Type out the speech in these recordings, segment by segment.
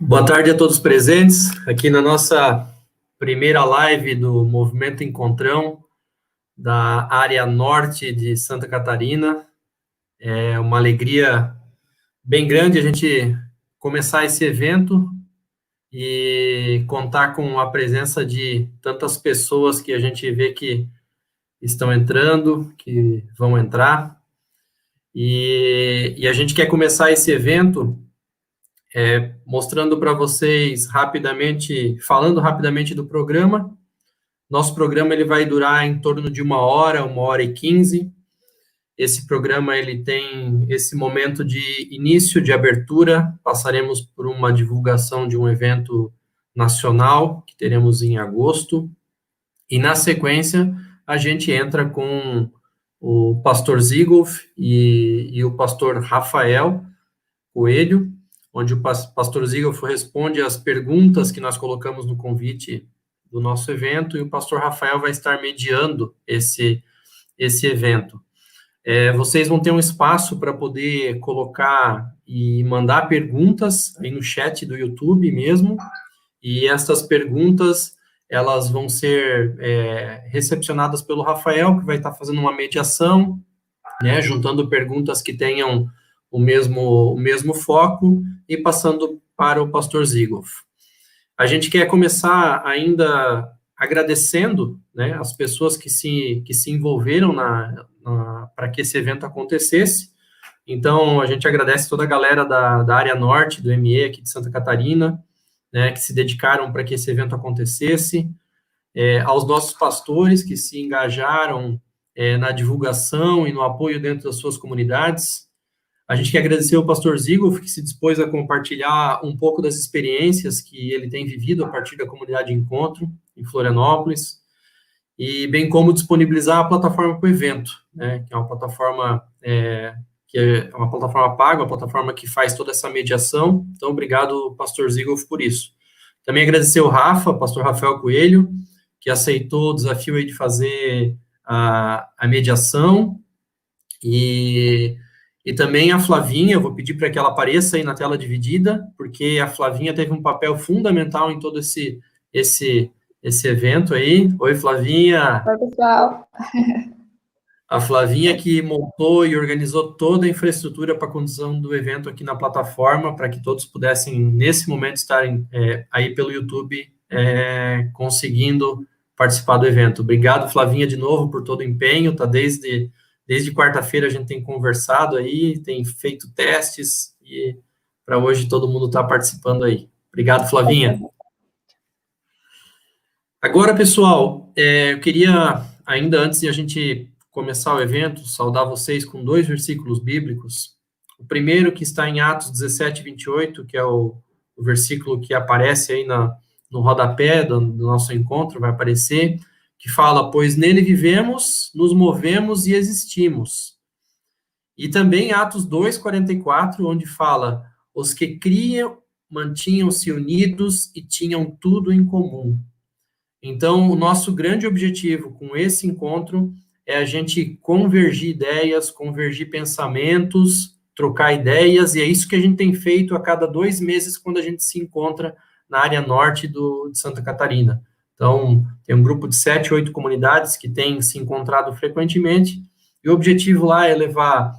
Boa tarde a todos presentes, aqui na nossa primeira live do Movimento Encontrão, da área norte de Santa Catarina. É uma alegria bem grande a gente começar esse evento e contar com a presença de tantas pessoas que a gente vê que estão entrando, que vão entrar. E a gente quer começar esse evento mostrando para vocês rapidamente, falando rapidamente do programa. Nosso programa ele vai durar em torno de 1 hora e 15. Esse programa ele tem esse momento de início, de abertura. Passaremos por uma divulgação de um evento nacional que teremos em agosto. E na sequência a gente entra com o pastor Zigolf e o pastor Rafael Coelho, onde o pastor Zigolf responde às perguntas que nós colocamos no convite do nosso evento, e o pastor Rafael vai estar mediando esse evento. Vocês vão ter um espaço para poder colocar e mandar perguntas aí no chat do YouTube mesmo, e essas perguntas, elas vão ser recepcionadas pelo Rafael, que vai estar fazendo uma mediação, né, juntando perguntas que tenham o mesmo foco e passando para o pastor Zigolf. A gente quer começar ainda agradecendo, né, as pessoas que se envolveram para que esse evento acontecesse. Então, a gente agradece toda a galera da área norte, do ME aqui de Santa Catarina, né, que se dedicaram para que esse evento acontecesse, aos nossos pastores que se engajaram na divulgação e no apoio dentro das suas comunidades. A gente quer agradecer ao pastor Zigolf, que se dispôs a compartilhar um pouco das experiências que ele tem vivido a partir da comunidade Encontro, em Florianópolis, e bem como disponibilizar a plataforma para o evento, né, que é uma plataforma paga, uma plataforma que faz toda essa mediação. Então, obrigado, pastor Zigolf, por isso. Também agradecer ao Rafa, pastor Rafael Coelho, que aceitou o desafio aí de fazer a mediação, e também a Flavinha. Eu vou pedir para que ela apareça aí na tela dividida, porque a Flavinha teve um papel fundamental em todo esse evento aí. Oi, Flavinha. Oi, pessoal. A Flavinha que montou e organizou toda a infraestrutura para a condução do evento aqui na plataforma, para que todos pudessem, nesse momento, estarem aí pelo YouTube conseguindo participar do evento. Obrigado, Flavinha, de novo, por todo o empenho. Tá desde quarta-feira a gente tem conversado aí, tem feito testes, e para hoje todo mundo está participando aí. Obrigado, Flavinha. Agora, pessoal, eu queria, ainda antes de a gente começar o evento, saudar vocês com 2 versículos bíblicos. O primeiro, que está em Atos 17, 28, que é o versículo que aparece aí no rodapé do nosso encontro, vai aparecer, que fala: pois nele vivemos, nos movemos e existimos. E também Atos 2, 44, onde fala: os que criam mantinham-se unidos e tinham tudo em comum. Então, o nosso grande objetivo com esse encontro é a gente convergir ideias, convergir pensamentos, trocar ideias, e é isso que a gente tem feito a cada 2 meses quando a gente se encontra na área norte de Santa Catarina. Então, tem um grupo de 7, 8 comunidades que têm se encontrado frequentemente, e o objetivo lá é levar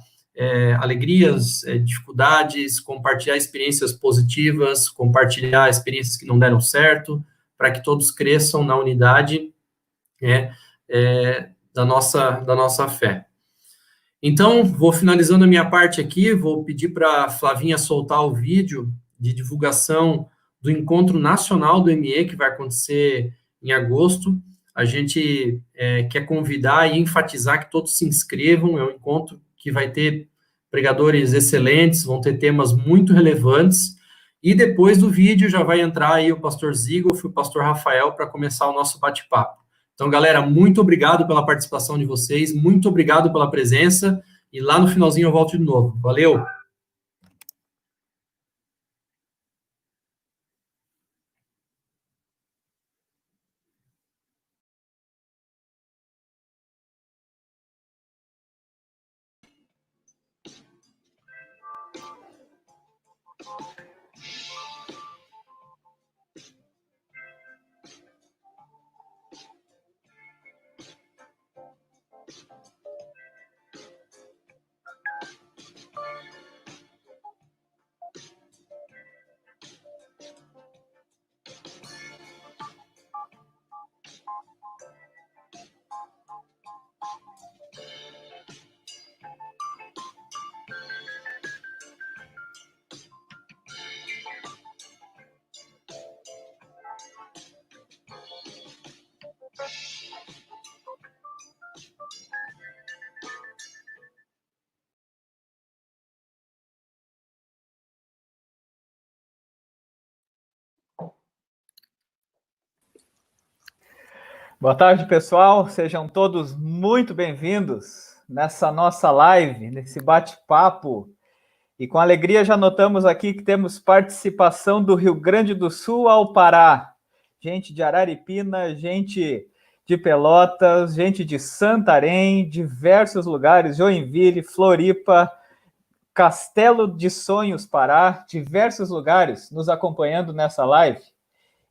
alegrias, dificuldades, compartilhar experiências positivas, compartilhar experiências que não deram certo, para que todos cresçam na unidade da nossa fé. Então, vou finalizando a minha parte aqui, vou pedir para a Flavinha soltar o vídeo de divulgação do Encontro Nacional do ME, que vai acontecer em agosto. A gente quer convidar e enfatizar que todos se inscrevam. É um encontro que vai ter pregadores excelentes, vão ter temas muito relevantes. E depois do vídeo já vai entrar aí o pastor Zigolf e o pastor Rafael para começar o nosso bate-papo. Então, galera, muito obrigado pela participação de vocês, muito obrigado pela presença, e lá no finalzinho eu volto de novo. Valeu! Boa tarde, pessoal. Sejam todos muito bem-vindos nessa nossa live, nesse bate-papo. E com alegria já notamos aqui que temos participação do Rio Grande do Sul ao Pará. Gente de Araripina, gente de Pelotas, gente de Santarém, diversos lugares, Joinville, Floripa, Castelo de Sonhos, Pará, diversos lugares nos acompanhando nessa live.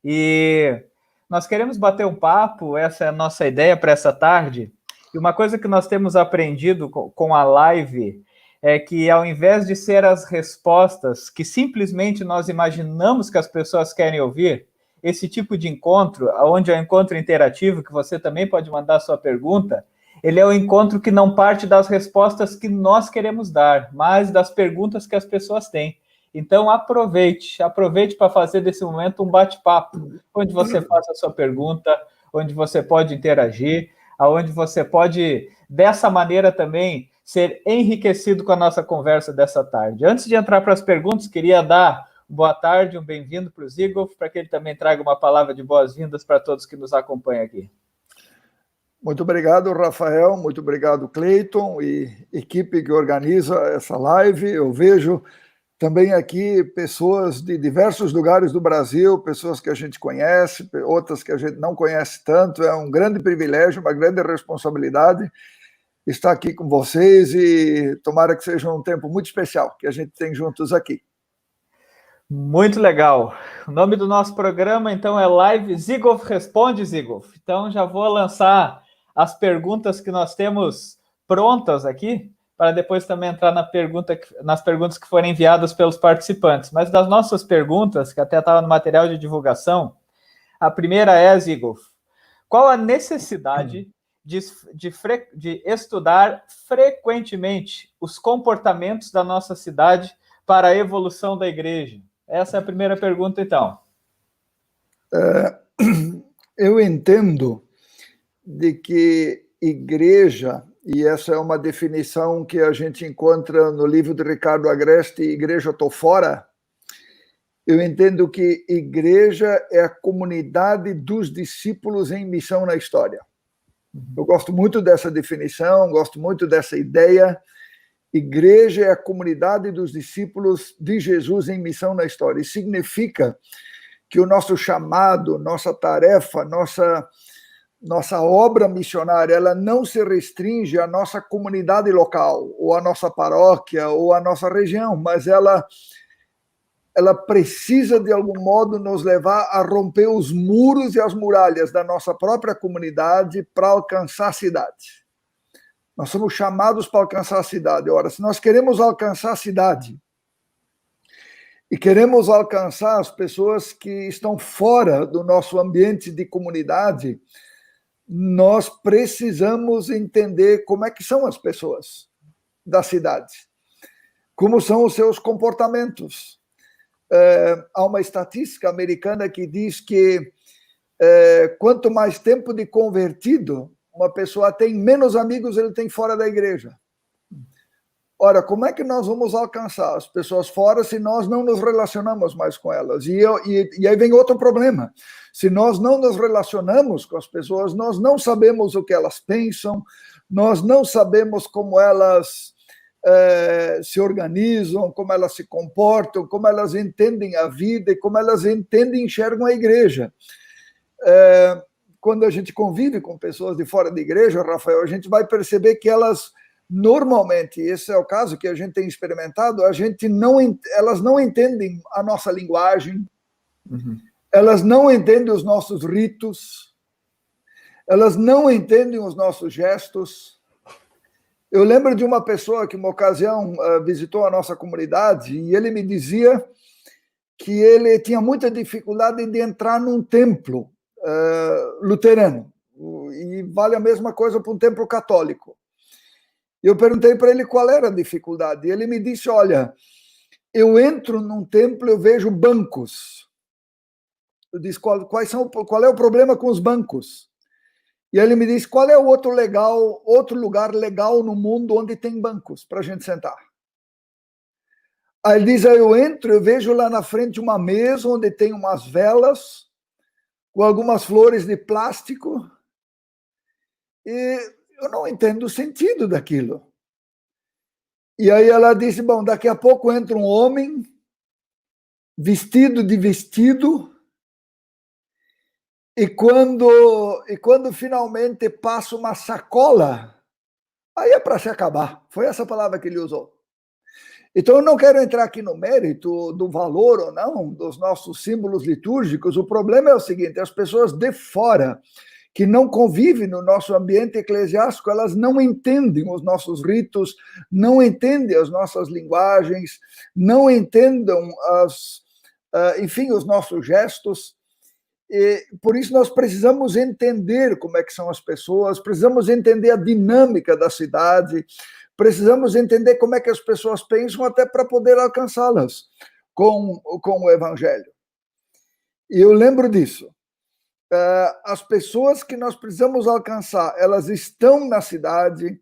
E nós queremos bater um papo, essa é a nossa ideia para essa tarde. E uma coisa que nós temos aprendido com a live é que, ao invés de ser as respostas que simplesmente nós imaginamos que as pessoas querem ouvir, esse tipo de encontro, onde é o encontro interativo, que você também pode mandar sua pergunta, ele é o encontro que não parte das respostas que nós queremos dar, mas das perguntas que as pessoas têm. Então, aproveite para fazer desse momento um bate-papo, onde você faça a sua pergunta, onde você pode interagir, onde você pode, dessa maneira também, ser enriquecido com a nossa conversa dessa tarde. Antes de entrar para as perguntas, queria dar boa tarde, um bem-vindo para o Zigolf, para que ele também traga uma palavra de boas-vindas para todos que nos acompanham aqui. Muito obrigado, Rafael, muito obrigado, Cleiton e equipe que organiza essa live. Eu vejo também aqui pessoas de diversos lugares do Brasil, pessoas que a gente conhece, outras que a gente não conhece tanto. É um grande privilégio, uma grande responsabilidade estar aqui com vocês e tomara que seja um tempo muito especial que a gente tem juntos aqui. Muito legal. O nome do nosso programa, então, é Live Zigolf Responde, Zigolf. Então, já vou lançar as perguntas que nós temos prontas aqui, para depois também entrar nas perguntas que forem enviadas pelos participantes. Mas das nossas perguntas, que até estava no material de divulgação, a primeira é, Zigolf, qual a necessidade de estudar frequentemente os comportamentos da nossa cidade para a evolução da igreja? Essa é a primeira pergunta, então. Eu entendo de que igreja, e essa é uma definição que a gente encontra no livro de Ricardo Agreste, Igreja Tô Fora, eu entendo que igreja é a comunidade dos discípulos em missão na história. Eu gosto muito dessa definição, gosto muito dessa ideia. Igreja é a comunidade dos discípulos de Jesus em missão na história. Isso significa que o nosso chamado, nossa tarefa, nossa obra missionária, ela não se restringe à nossa comunidade local, ou à nossa paróquia, ou à nossa região, mas ela precisa, de algum modo, nos levar a romper os muros e as muralhas da nossa própria comunidade para alcançar a cidade. Nós somos chamados para alcançar a cidade. Ora, se nós queremos alcançar a cidade e queremos alcançar as pessoas que estão fora do nosso ambiente de comunidade, nós precisamos entender como é que são as pessoas da cidade, como são os seus comportamentos. Há uma estatística americana que diz que quanto mais tempo de convertido uma pessoa tem, menos amigos ele tem fora da igreja. Ora, como é que nós vamos alcançar as pessoas fora se nós não nos relacionamos mais com elas? E aí vem outro problema. Se nós não nos relacionamos com as pessoas, nós não sabemos o que elas pensam, nós não sabemos como elas se organizam, como elas se comportam, como elas entendem a vida e como elas entendem e enxergam a igreja. Quando a gente convive com pessoas de fora da igreja, Rafael, a gente vai perceber que elas, normalmente, esse é o caso que a gente tem experimentado, elas não entendem a nossa linguagem, elas não entendem os nossos ritos, elas não entendem os nossos gestos. Eu lembro de uma pessoa que, uma ocasião, visitou a nossa comunidade e ele me dizia que ele tinha muita dificuldade de entrar num templo luterano, e vale a mesma coisa para um templo católico. Eu perguntei para ele qual era a dificuldade, e ele me disse, olha, eu entro num templo, eu vejo bancos. Eu disse, qual é o problema com os bancos? E ele me disse, qual é o outro lugar legal no mundo onde tem bancos para a gente sentar? Aí ele diz, eu entro, eu vejo lá na frente uma mesa onde tem umas velas, com algumas flores de plástico, e eu não entendo o sentido daquilo. E aí ela disse, bom, daqui a pouco entra um homem vestido de vestido, e quando finalmente passa uma sacola, aí é para se acabar. Foi essa palavra que ele usou. Então, eu não quero entrar aqui no mérito do valor ou não dos nossos símbolos litúrgicos. O problema é o seguinte, as pessoas de fora, que não convivem no nosso ambiente eclesiástico, elas não entendem os nossos ritos, não entendem as nossas linguagens, não entendem enfim, os nossos gestos. E por isso nós precisamos entender como é que são as pessoas, precisamos entender a dinâmica da cidade, precisamos entender como é que as pessoas pensam até para poder alcançá-las com o Evangelho. E eu lembro disso. As pessoas que nós precisamos alcançar, elas estão na cidade,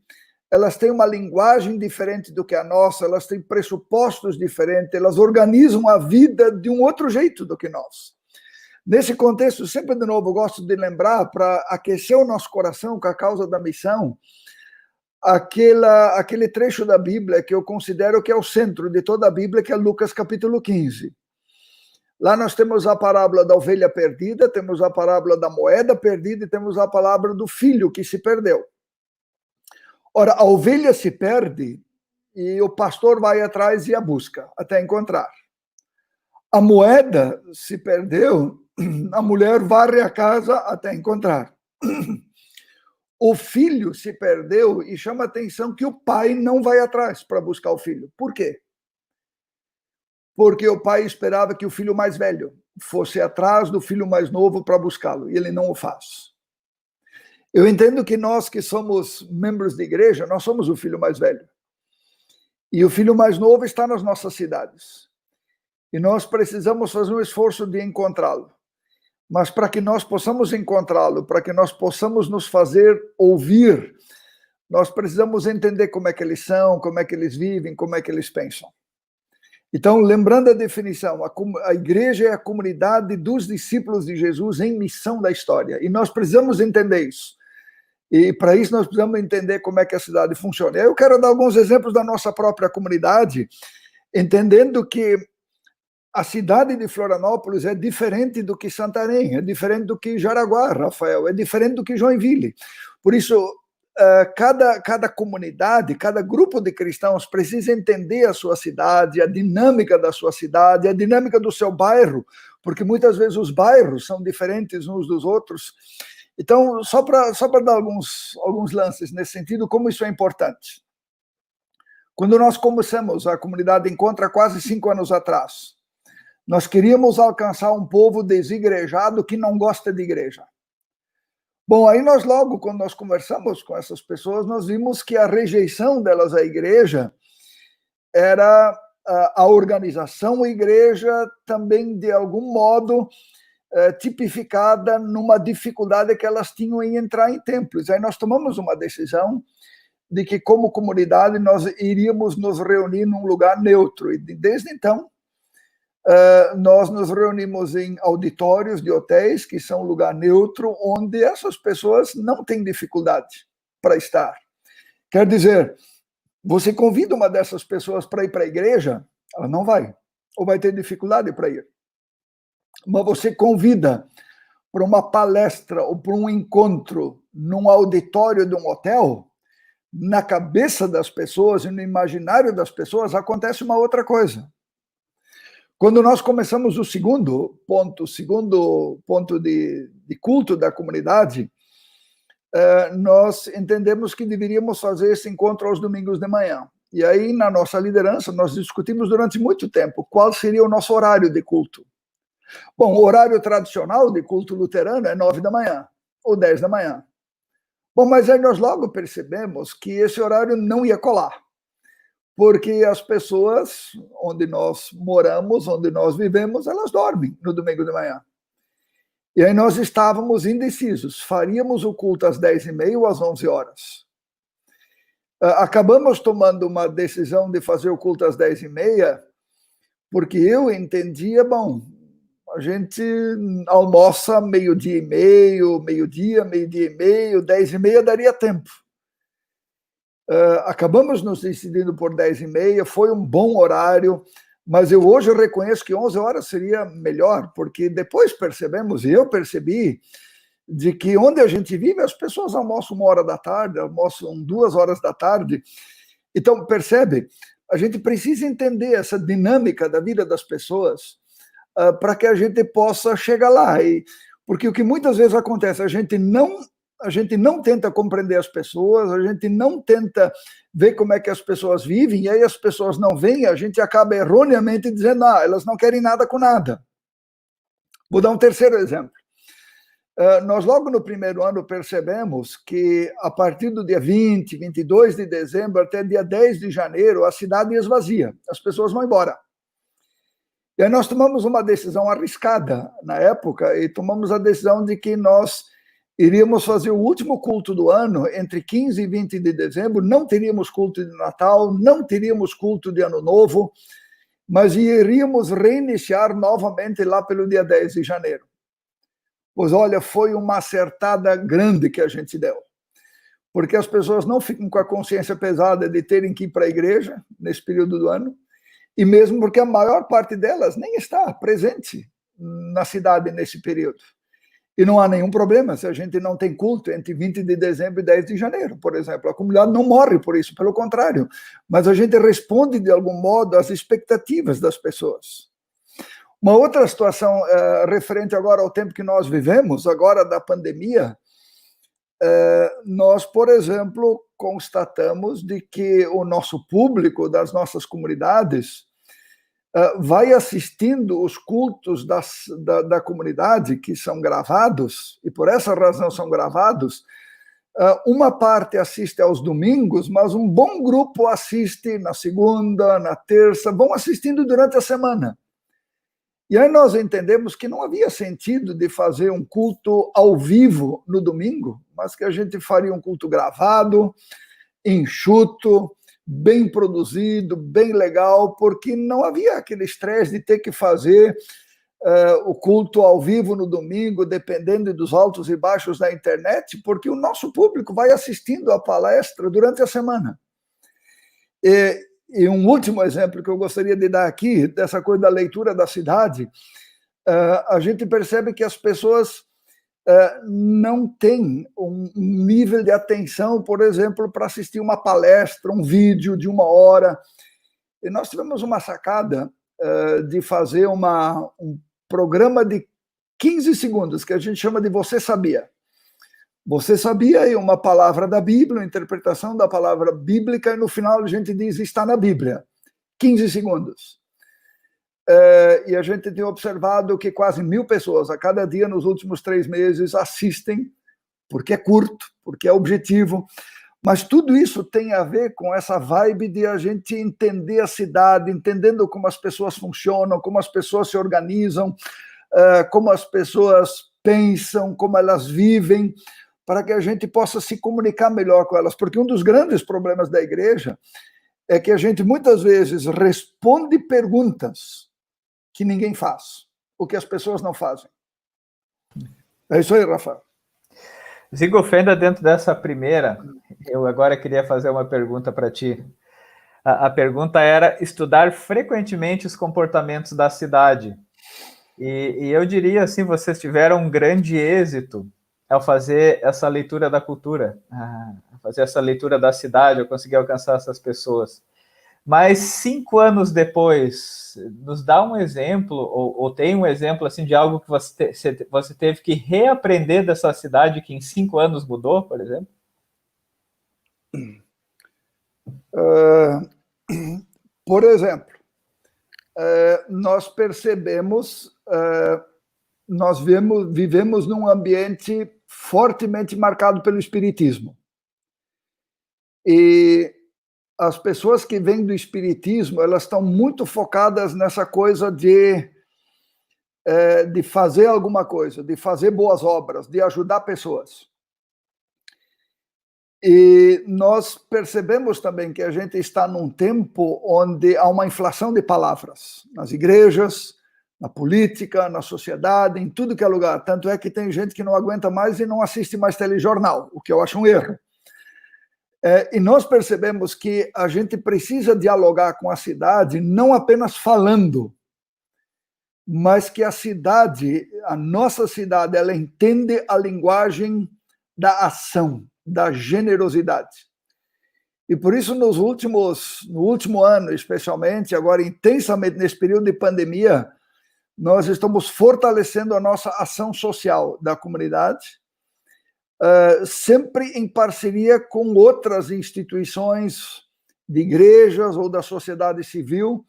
elas têm uma linguagem diferente do que a nossa, elas têm pressupostos diferentes, elas organizam a vida de um outro jeito do que nós. Nesse contexto, sempre de novo, eu gosto de lembrar, para aquecer o nosso coração com a causa da missão, aquele trecho da Bíblia que eu considero que é o centro de toda a Bíblia, que é Lucas capítulo 15. Lá nós temos a parábola da ovelha perdida, temos a parábola da moeda perdida e temos a parábola do filho que se perdeu. Ora, a ovelha se perde e o pastor vai atrás e a busca até encontrar. A moeda se perdeu, a mulher varre a casa até encontrar. O filho se perdeu e chama a atenção que o pai não vai atrás para buscar o filho. Por quê? Porque o pai esperava que o filho mais velho fosse atrás do filho mais novo para buscá-lo, e ele não o faz. Eu entendo que nós que somos membros de igreja, nós somos o filho mais velho. E o filho mais novo está nas nossas cidades. E nós precisamos fazer um esforço de encontrá-lo. Mas para que nós possamos encontrá-lo, para que nós possamos nos fazer ouvir, nós precisamos entender como é que eles são, como é que eles vivem, como é que eles pensam. Então, lembrando a definição, a igreja é a comunidade dos discípulos de Jesus em missão da história. E nós precisamos entender isso. E para isso nós precisamos entender como é que a cidade funciona. Eu quero dar alguns exemplos da nossa própria comunidade, entendendo que a cidade de Florianópolis é diferente do que Santarém, é diferente do que Jaraguá, Rafael, é diferente do que Joinville. Por isso, cada comunidade, cada grupo de cristãos precisa entender a sua cidade, a dinâmica da sua cidade, a dinâmica do seu bairro, porque muitas vezes os bairros são diferentes uns dos outros. Então, só para dar alguns lances nesse sentido, como isso é importante. Quando nós começamos a comunidade Encontro há quase 5 anos atrás, nós queríamos alcançar um povo desigrejado que não gosta de igreja. Bom, aí nós logo, quando nós conversamos com essas pessoas, nós vimos que a rejeição delas à igreja era a organização, a igreja também, de algum modo, tipificada numa dificuldade que elas tinham em entrar em templos. Aí nós tomamos uma decisão de que, como comunidade, nós iríamos nos reunir num lugar neutro. E desde então, nós nos reunimos em auditórios de hotéis, que são um lugar neutro, onde essas pessoas não têm dificuldade para estar. Quer dizer, você convida uma dessas pessoas para ir para a igreja, ela não vai, ou vai ter dificuldade para ir. Mas você convida para uma palestra ou para um encontro num auditório de um hotel, na cabeça das pessoas e no imaginário das pessoas acontece uma outra coisa. Quando nós começamos o segundo ponto de culto da comunidade, nós entendemos que deveríamos fazer esse encontro aos domingos de manhã. E aí, na nossa liderança, nós discutimos durante muito tempo qual seria o nosso horário de culto. Bom, o horário tradicional de culto luterano é 9 da manhã, ou 10 da manhã. Bom, mas aí nós logo percebemos que esse horário não ia colar. Porque as pessoas onde nós moramos, onde nós vivemos, elas dormem no domingo de manhã. E aí nós estávamos indecisos, faríamos o culto às 10h30 ou às 11 horas. Acabamos tomando uma decisão de fazer o culto às 10h30, porque eu entendia, bom, A gente almoça meio-dia e meio, meio-dia e meio, 10h30 daria tempo. Acabamos nos decidindo por 10h30, foi um bom horário, mas eu hoje reconheço que 11 horas seria melhor, porque depois percebemos, e eu percebi, de que onde a gente vive, as pessoas almoçam 1h da tarde, almoçam 2h da tarde. Então, percebe, a gente precisa entender essa dinâmica da vida das pessoas para que a gente possa chegar lá. Porque o que muitas vezes acontece, a gente não tenta compreender as pessoas, a gente não tenta ver como é que as pessoas vivem, e aí as pessoas não vêm, a gente acaba erroneamente dizendo, elas não querem nada com nada. Vou dar um terceiro exemplo. Nós logo no primeiro ano percebemos que a partir do dia 20, 22 de dezembro até dia 10 de janeiro, a cidade esvazia, as pessoas vão embora. E aí nós tomamos uma decisão arriscada na época, e tomamos a decisão de que nós iríamos fazer o último culto do ano, entre 15 e 20 de dezembro, não teríamos culto de Natal, não teríamos culto de Ano Novo, mas iríamos reiniciar novamente lá pelo dia 10 de janeiro. Pois olha, foi uma acertada grande que a gente deu, porque as pessoas não ficam com a consciência pesada de terem que ir para a igreja nesse período do ano, e mesmo porque a maior parte delas nem está presente na cidade nesse período. E não há nenhum problema se a gente não tem culto entre 20 de dezembro e 10 de janeiro, por exemplo. A comunidade não morre por isso, pelo contrário. Mas a gente responde, de algum modo, às expectativas das pessoas. Uma outra situação referente agora ao tempo que nós vivemos, agora da pandemia, nós, por exemplo, constatamos de que o nosso público das nossas comunidades vai assistindo os cultos da comunidade, que são gravados, e por essa razão são gravados. Uma parte assiste aos domingos, mas um bom grupo assiste na segunda, na terça, vão assistindo durante a semana. E aí nós entendemos que não havia sentido de fazer um culto ao vivo no domingo, mas que a gente faria um culto gravado, enxuto, bem produzido, bem legal, porque não havia aquele estresse de ter que fazer o culto ao vivo no domingo, dependendo dos altos e baixos da internet, porque o nosso público vai assistindo a palestra durante a semana. E um último exemplo que eu gostaria de dar aqui, dessa coisa da leitura da cidade, a gente percebe que as pessoas não têm um nível de atenção, por exemplo, para assistir uma palestra, um vídeo de 1 hora. E nós tivemos uma sacada de fazer um programa de 15 segundos, que a gente chama de Você Sabia? Você sabia? E uma palavra da Bíblia, uma interpretação da palavra bíblica, e no final a gente diz, está na Bíblia. 15 segundos. E a gente tem observado que quase 1.000 pessoas a cada dia nos últimos 3 meses assistem, porque é curto, porque é objetivo, mas tudo isso tem a ver com essa vibe de a gente entender a cidade, entendendo como as pessoas funcionam, como as pessoas se organizam, como as pessoas pensam, como elas vivem, para que a gente possa se comunicar melhor com elas, porque um dos grandes problemas da igreja é que a gente muitas vezes responde perguntas que ninguém faz, o que as pessoas não fazem. É isso aí, Rafael. Zigofenda, dentro dessa primeira, eu agora queria fazer uma pergunta para ti. A pergunta era estudar frequentemente os comportamentos da cidade. E eu diria assim, vocês tiveram um grande êxito ao fazer essa leitura da cultura, fazer essa leitura da cidade, eu consegui alcançar essas pessoas. Mas 5 anos depois, nos dá um exemplo, ou tem um exemplo assim, de algo que você teve que reaprender dessa cidade que em 5 anos mudou, por exemplo? Por exemplo, nós percebemos, nós vivemos num ambiente fortemente marcado pelo espiritismo. E as pessoas que vêm do espiritismo, elas estão muito focadas nessa coisa de fazer alguma coisa, de fazer boas obras, de ajudar pessoas. E nós percebemos também que a gente está num tempo onde há uma inflação de palavras nas igrejas, na política, na sociedade, em tudo que é lugar. Tanto é que tem gente que não aguenta mais e não assiste mais telejornal, o que eu acho um erro. E nós percebemos que a gente precisa dialogar com a cidade, não apenas falando, mas que a cidade, a nossa cidade, ela entende a linguagem da ação, da generosidade. E por isso, no último ano, especialmente, agora intensamente nesse período de pandemia, nós estamos fortalecendo a nossa ação social da comunidade, sempre em parceria com outras instituições de igrejas ou da sociedade civil,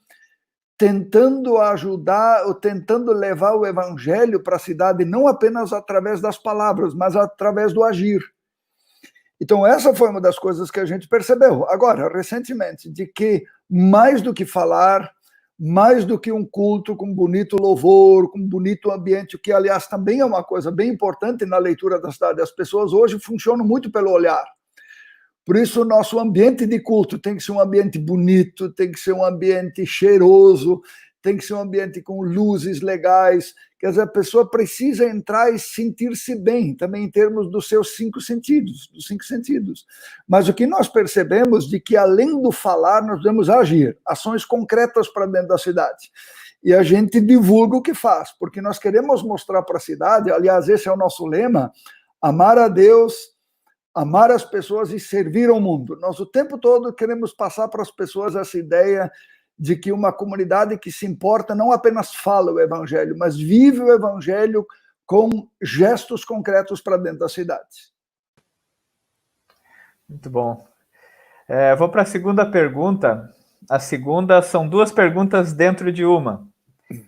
tentando ajudar, ou tentando levar o evangelho para a cidade, não apenas através das palavras, mas através do agir. Então, essa foi uma das coisas que a gente percebeu, agora, recentemente, de que mais do que falar, mais do que um culto com bonito louvor, com bonito ambiente, que, aliás, também é uma coisa bem importante na leitura da cidade. As pessoas hoje funcionam muito pelo olhar. Por isso, o nosso ambiente de culto tem que ser um ambiente bonito, tem que ser um ambiente cheiroso, tem que ser um ambiente com luzes legais. Quer dizer, a pessoa precisa entrar e sentir-se bem, também em termos dos seus cinco sentidos. Mas o que nós percebemos de que, além do falar, nós devemos agir, ações concretas para dentro da cidade. E a gente divulga o que faz, porque nós queremos mostrar para a cidade, aliás, esse é o nosso lema, amar a Deus, amar as pessoas e servir ao mundo. Nós o tempo todo queremos passar para as pessoas essa ideia de que uma comunidade que se importa não apenas fala o evangelho, mas vive o evangelho com gestos concretos para dentro da cidade. Muito bom. Vou para a segunda pergunta. A segunda são duas perguntas dentro de uma.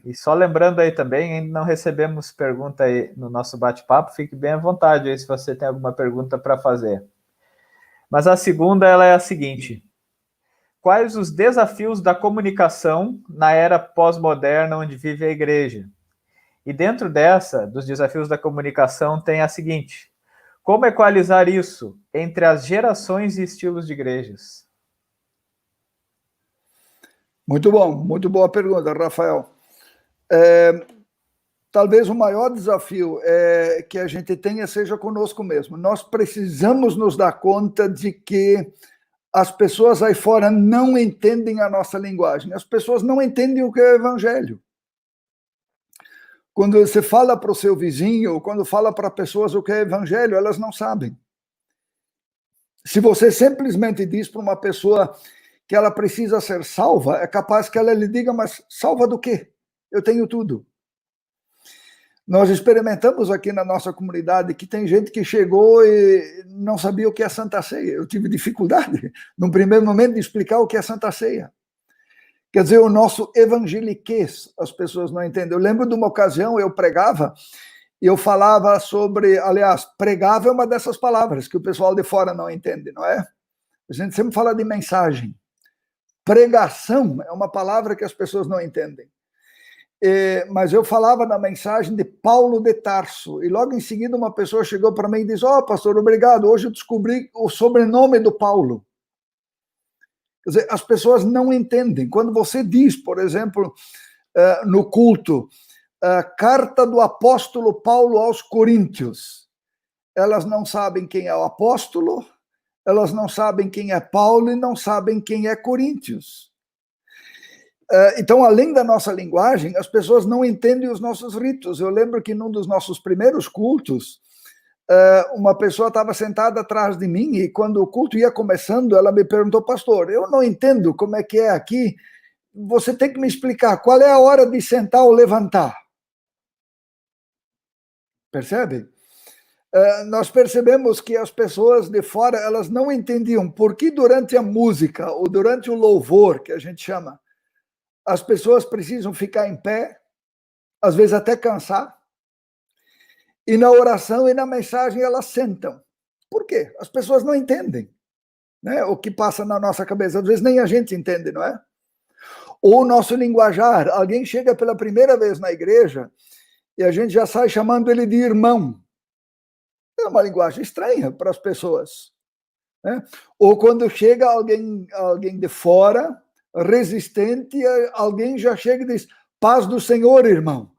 E só lembrando aí também, ainda não recebemos pergunta aí no nosso bate-papo, fique bem à vontade aí se você tem alguma pergunta para fazer. Mas a segunda, ela é a seguinte: quais os desafios da comunicação na era pós-moderna onde vive a igreja? E dentro dos desafios da comunicação tem a seguinte: como equalizar isso entre as gerações e estilos de igrejas? Muito bom, muito boa pergunta, Rafael. Talvez o maior desafio que a gente tenha seja conosco mesmo. Nós precisamos nos dar conta de que as pessoas aí fora não entendem a nossa linguagem. As pessoas não entendem o que é o evangelho. Quando você fala para o seu vizinho, quando fala para pessoas o que é evangelho, elas não sabem. Se você simplesmente diz para uma pessoa que ela precisa ser salva, é capaz que ela lhe diga, mas salva do quê? Eu tenho tudo. Nós experimentamos aqui na nossa comunidade que tem gente que chegou e não sabia o que é Santa Ceia. Eu tive dificuldade, num primeiro momento, de explicar o que é Santa Ceia. Quer dizer, o nosso evangeliquez, as pessoas não entendem. Eu lembro de uma ocasião, eu pregava, e eu falava sobre, aliás, pregava é uma dessas palavras que o pessoal de fora não entende, não é? A gente sempre fala de mensagem. Pregação é uma palavra que as pessoas não entendem. Mas eu falava na mensagem de Paulo de Tarso, e logo em seguida uma pessoa chegou para mim e disse: pastor, obrigado, hoje eu descobri o sobrenome do Paulo. Quer dizer, as pessoas não entendem. Quando você diz, por exemplo, no culto, carta do apóstolo Paulo aos Coríntios, elas não sabem quem é o apóstolo, elas não sabem quem é Paulo e não sabem quem é Coríntios. Então, além da nossa linguagem, as pessoas não entendem os nossos ritos. Eu lembro que num dos nossos primeiros cultos, uma pessoa estava sentada atrás de mim e quando o culto ia começando, ela me perguntou: pastor, eu não entendo como é que é aqui, você tem que me explicar qual é a hora de sentar ou levantar. Percebe? Nós percebemos que as pessoas de fora, elas não entendiam por que durante a música ou durante o louvor, que a gente chama, as pessoas precisam ficar em pé, às vezes até cansar, e na oração e na mensagem elas sentam. Por quê? As pessoas não entendem, né, o que passa na nossa cabeça. Às vezes nem a gente entende, não é? Ou o nosso linguajar. Alguém chega pela primeira vez na igreja e a gente já sai chamando ele de irmão. É uma linguagem estranha para as pessoas, né? Ou quando chega alguém de fora, resistente, alguém já chega e diz: paz do Senhor, irmão.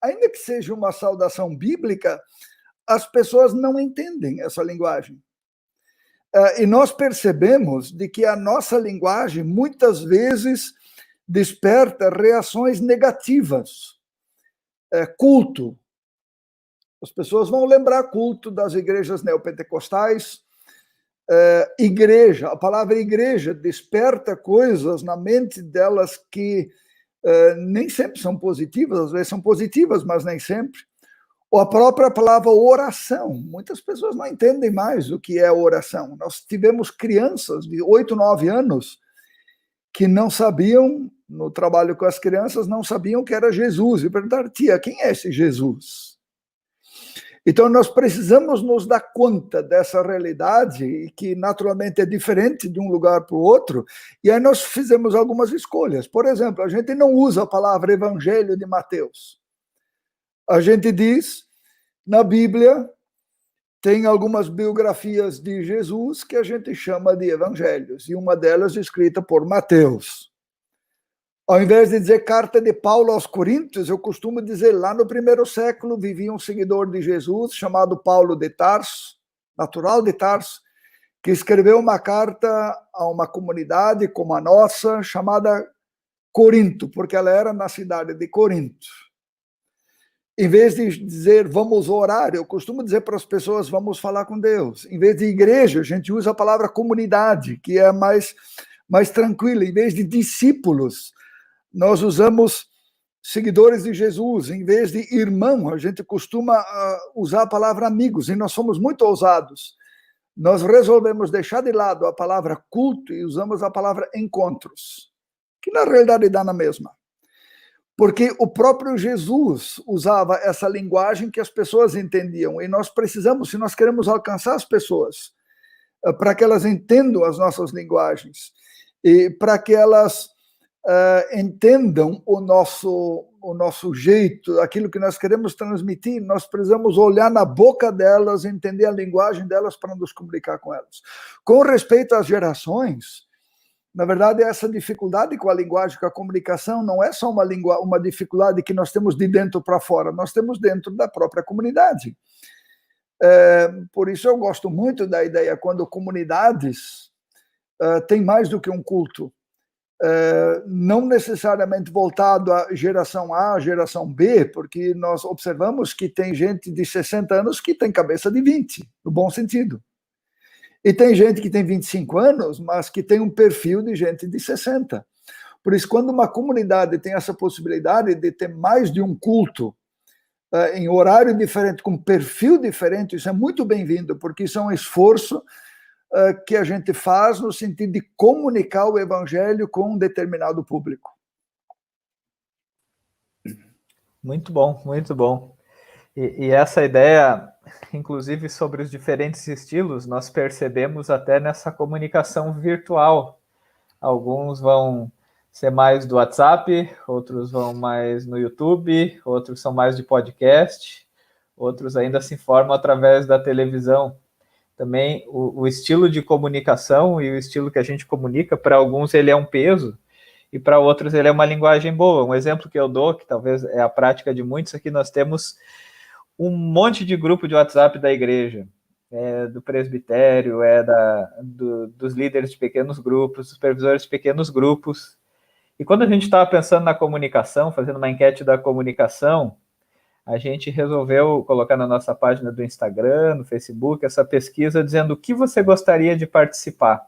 Ainda que seja uma saudação bíblica, as pessoas não entendem essa linguagem. E nós percebemos de que a nossa linguagem muitas vezes desperta reações negativas. Culto. As pessoas vão lembrar culto das igrejas neopentecostais. Igreja, a palavra igreja desperta coisas na mente delas que nem sempre são positivas, às vezes são positivas, mas nem sempre. Ou a própria palavra oração. Muitas pessoas não entendem mais o que é oração. Nós tivemos crianças de 8, 9 anos que não sabiam, no trabalho com as crianças, não sabiam que era Jesus. E perguntaram, tia, quem é esse Jesus? Então, nós precisamos nos dar conta dessa realidade, que naturalmente é diferente de um lugar para o outro, e aí nós fizemos algumas escolhas. Por exemplo, a gente não usa a palavra Evangelho de Mateus. A gente diz, na Bíblia, tem algumas biografias de Jesus que a gente chama de evangelhos, e uma delas escrita por Mateus. Ao invés de dizer carta de Paulo aos Coríntios, eu costumo dizer, lá no 1º século vivia um seguidor de Jesus chamado Paulo de Tarso, natural de Tarso, que escreveu uma carta a uma comunidade como a nossa, chamada Corinto, porque ela era na cidade de Corinto. Em vez de dizer vamos orar, eu costumo dizer para as pessoas vamos falar com Deus. Em vez de igreja, a gente usa a palavra comunidade, que é mais tranquila. Em vez de discípulos, nós usamos seguidores de Jesus. Em vez de irmão, a gente costuma usar a palavra amigos, e nós somos muito ousados. Nós resolvemos deixar de lado a palavra culto e usamos a palavra encontros, que na realidade dá na mesma. Porque o próprio Jesus usava essa linguagem que as pessoas entendiam, e nós precisamos, se nós queremos alcançar as pessoas, para que elas entendam as nossas linguagens, e para que elas entendam o nosso jeito, aquilo que nós queremos transmitir, nós precisamos olhar na boca delas, entender a linguagem delas para nos comunicar com elas. Com respeito às gerações, na verdade, essa dificuldade com a linguagem, com a comunicação, não é só uma dificuldade que nós temos de dentro para fora, nós temos dentro da própria comunidade. Por isso eu gosto muito da ideia, quando comunidades têm mais do que um culto, não necessariamente voltado à geração A, geração B, porque nós observamos que tem gente de 60 anos que tem cabeça de 20, no bom sentido. E tem gente que tem 25 anos, mas que tem um perfil de gente de 60. Por isso, quando uma comunidade tem essa possibilidade de ter mais de um culto, em horário diferente, com perfil diferente, isso é muito bem-vindo, porque isso é um esforço que a gente faz no sentido de comunicar o evangelho com um determinado público. Muito bom, muito bom. E essa ideia, inclusive sobre os diferentes estilos, nós percebemos até nessa comunicação virtual. Alguns vão ser mais do WhatsApp, outros vão mais no YouTube, outros são mais de podcast, outros ainda se informam através da televisão. Também o estilo de comunicação e o estilo que a gente comunica, para alguns ele é um peso, e para outros ele é uma linguagem boa. Um exemplo que eu dou, que talvez é a prática de muitos, aqui nós temos um monte de grupo de WhatsApp da igreja, do presbitério, dos líderes de pequenos grupos, supervisores de pequenos grupos. E quando a gente estava pensando na comunicação, fazendo uma enquete da comunicação, a gente resolveu colocar na nossa página do Instagram, no Facebook, essa pesquisa dizendo o que você gostaria de participar.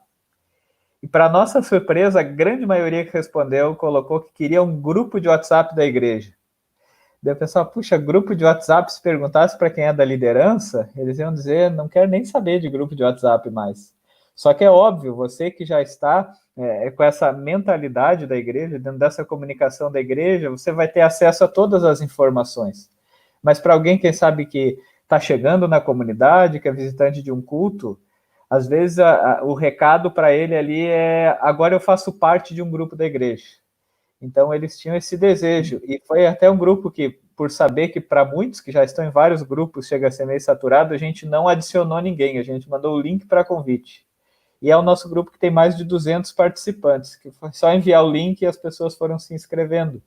E para nossa surpresa, a grande maioria que respondeu colocou que queria um grupo de WhatsApp da igreja. Daí o pessoal, puxa, grupo de WhatsApp, se perguntasse para quem é da liderança, eles iam dizer, não quero nem saber de grupo de WhatsApp mais. Só que é óbvio, você que já está com essa mentalidade da igreja, dentro dessa comunicação da igreja, você vai ter acesso a todas as informações. Mas para alguém, quem sabe, que está chegando na comunidade, que é visitante de um culto, às vezes o recado para ele ali é, agora eu faço parte de um grupo da igreja. Então, eles tinham esse desejo, e foi até um grupo que, por saber que para muitos que já estão em vários grupos chega a ser meio saturado, a gente não adicionou ninguém, a gente mandou o link para convite. E é o nosso grupo que tem mais de 200 participantes, que foi só enviar o link e as pessoas foram se inscrevendo.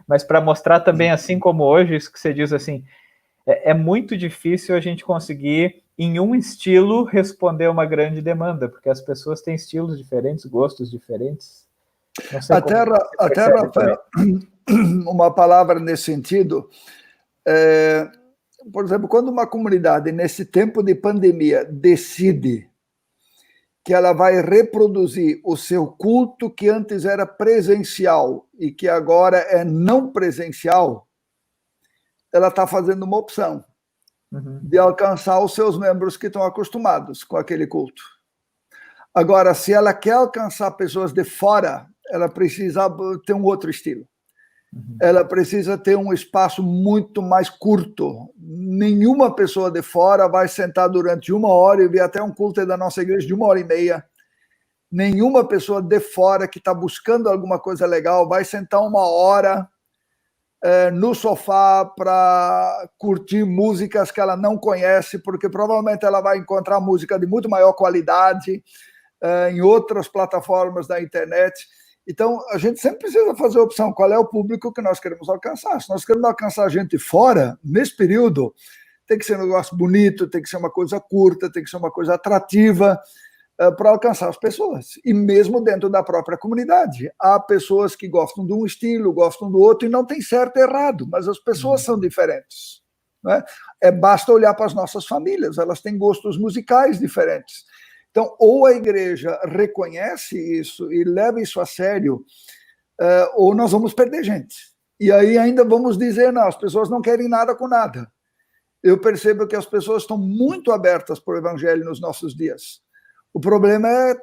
mas para mostrar também, assim como hoje, isso que você diz assim, é muito difícil a gente conseguir, em um estilo, responder uma grande demanda, porque as pessoas têm estilos diferentes, gostos diferentes. Não sei Até, Rafael, uma palavra nesse sentido, por exemplo, quando uma comunidade, nesse tempo de pandemia, decide que ela vai reproduzir o seu culto que antes era presencial e que agora é não presencial, ela está fazendo uma opção de alcançar os seus membros que estão acostumados com aquele culto. Agora, se ela quer alcançar pessoas de fora, ela precisa ter um outro estilo. Ela precisa ter um espaço muito mais curto. Nenhuma pessoa de fora vai sentar durante 1 hora e ver até um culto da nossa igreja de 1h30. Nenhuma pessoa de fora que está buscando alguma coisa legal vai sentar 1 hora no sofá para curtir músicas que ela não conhece, porque provavelmente ela vai encontrar música de muito maior qualidade em outras plataformas da internet. Então, a gente sempre precisa fazer a opção, qual é o público que nós queremos alcançar. Se nós queremos alcançar gente fora, nesse período, tem que ser um negócio bonito, tem que ser uma coisa curta, tem que ser uma coisa atrativa para alcançar as pessoas. E mesmo dentro da própria comunidade. Há pessoas que gostam de um estilo, gostam do outro, e não tem certo e errado, mas as pessoas são diferentes. Né? Basta olhar para as nossas famílias, elas têm gostos musicais diferentes. Então, ou a igreja reconhece isso e leva isso a sério, ou nós vamos perder gente. E aí ainda vamos dizer, não, as pessoas não querem nada com nada. Eu percebo que as pessoas estão muito abertas para o evangelho nos nossos dias. O problema é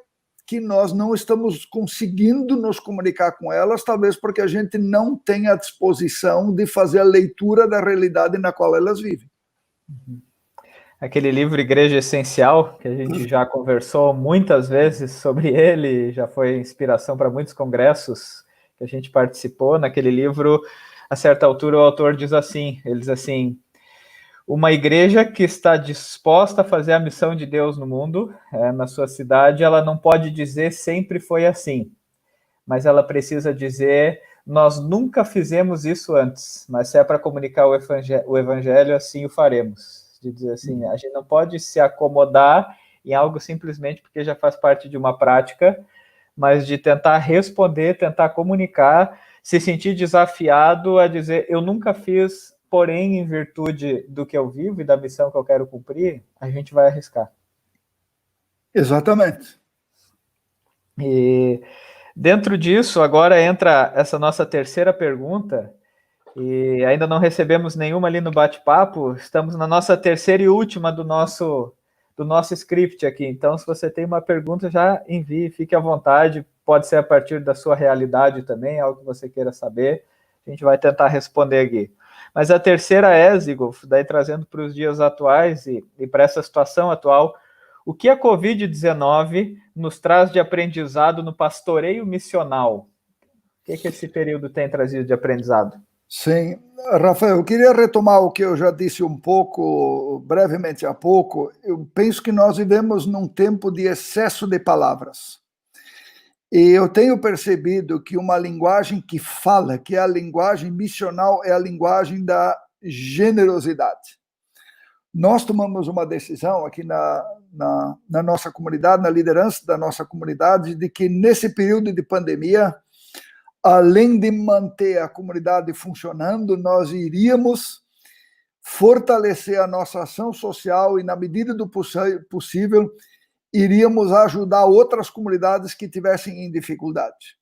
que nós não estamos conseguindo nos comunicar com elas, talvez porque a gente não tem a disposição de fazer a leitura da realidade na qual elas vivem. Aquele livro Igreja Essencial, que a gente já conversou muitas vezes sobre ele, já foi inspiração para muitos congressos que a gente participou. Naquele livro, a certa altura, o autor diz assim, ele diz assim, uma igreja que está disposta a fazer a missão de Deus no mundo, na sua cidade, ela não pode dizer sempre foi assim, mas ela precisa dizer, nós nunca fizemos isso antes, mas se é para comunicar o evangelho, assim o faremos. De dizer assim, a gente não pode se acomodar em algo simplesmente porque já faz parte de uma prática, mas de tentar responder, tentar comunicar, se sentir desafiado a dizer, eu nunca fiz, porém, em virtude do que eu vivo e da missão que eu quero cumprir, a gente vai arriscar. Exatamente. E dentro disso, agora entra essa nossa terceira pergunta, e ainda não recebemos nenhuma ali no bate-papo, estamos na nossa terceira e última do nosso script aqui, então se você tem uma pergunta, já envie, fique à vontade, pode ser a partir da sua realidade também, algo que você queira saber, a gente vai tentar responder aqui. Mas a terceira é, Zigolf, daí trazendo para os dias atuais e para essa situação atual, o que a Covid-19 nos traz de aprendizado no pastoreio missional? O que esse período tem trazido de aprendizado? Sim, Rafael, eu queria retomar o que eu já disse um pouco, brevemente há pouco. Eu penso que nós vivemos num tempo de excesso de palavras. E eu tenho percebido que uma linguagem que fala, que é a linguagem missional, é a linguagem da generosidade. Nós tomamos uma decisão aqui na nossa comunidade, na liderança da nossa comunidade, de que nesse período de pandemia, além de manter a comunidade funcionando, nós iríamos fortalecer a nossa ação social e, na medida do possível, iríamos ajudar outras comunidades que tivessem em dificuldade.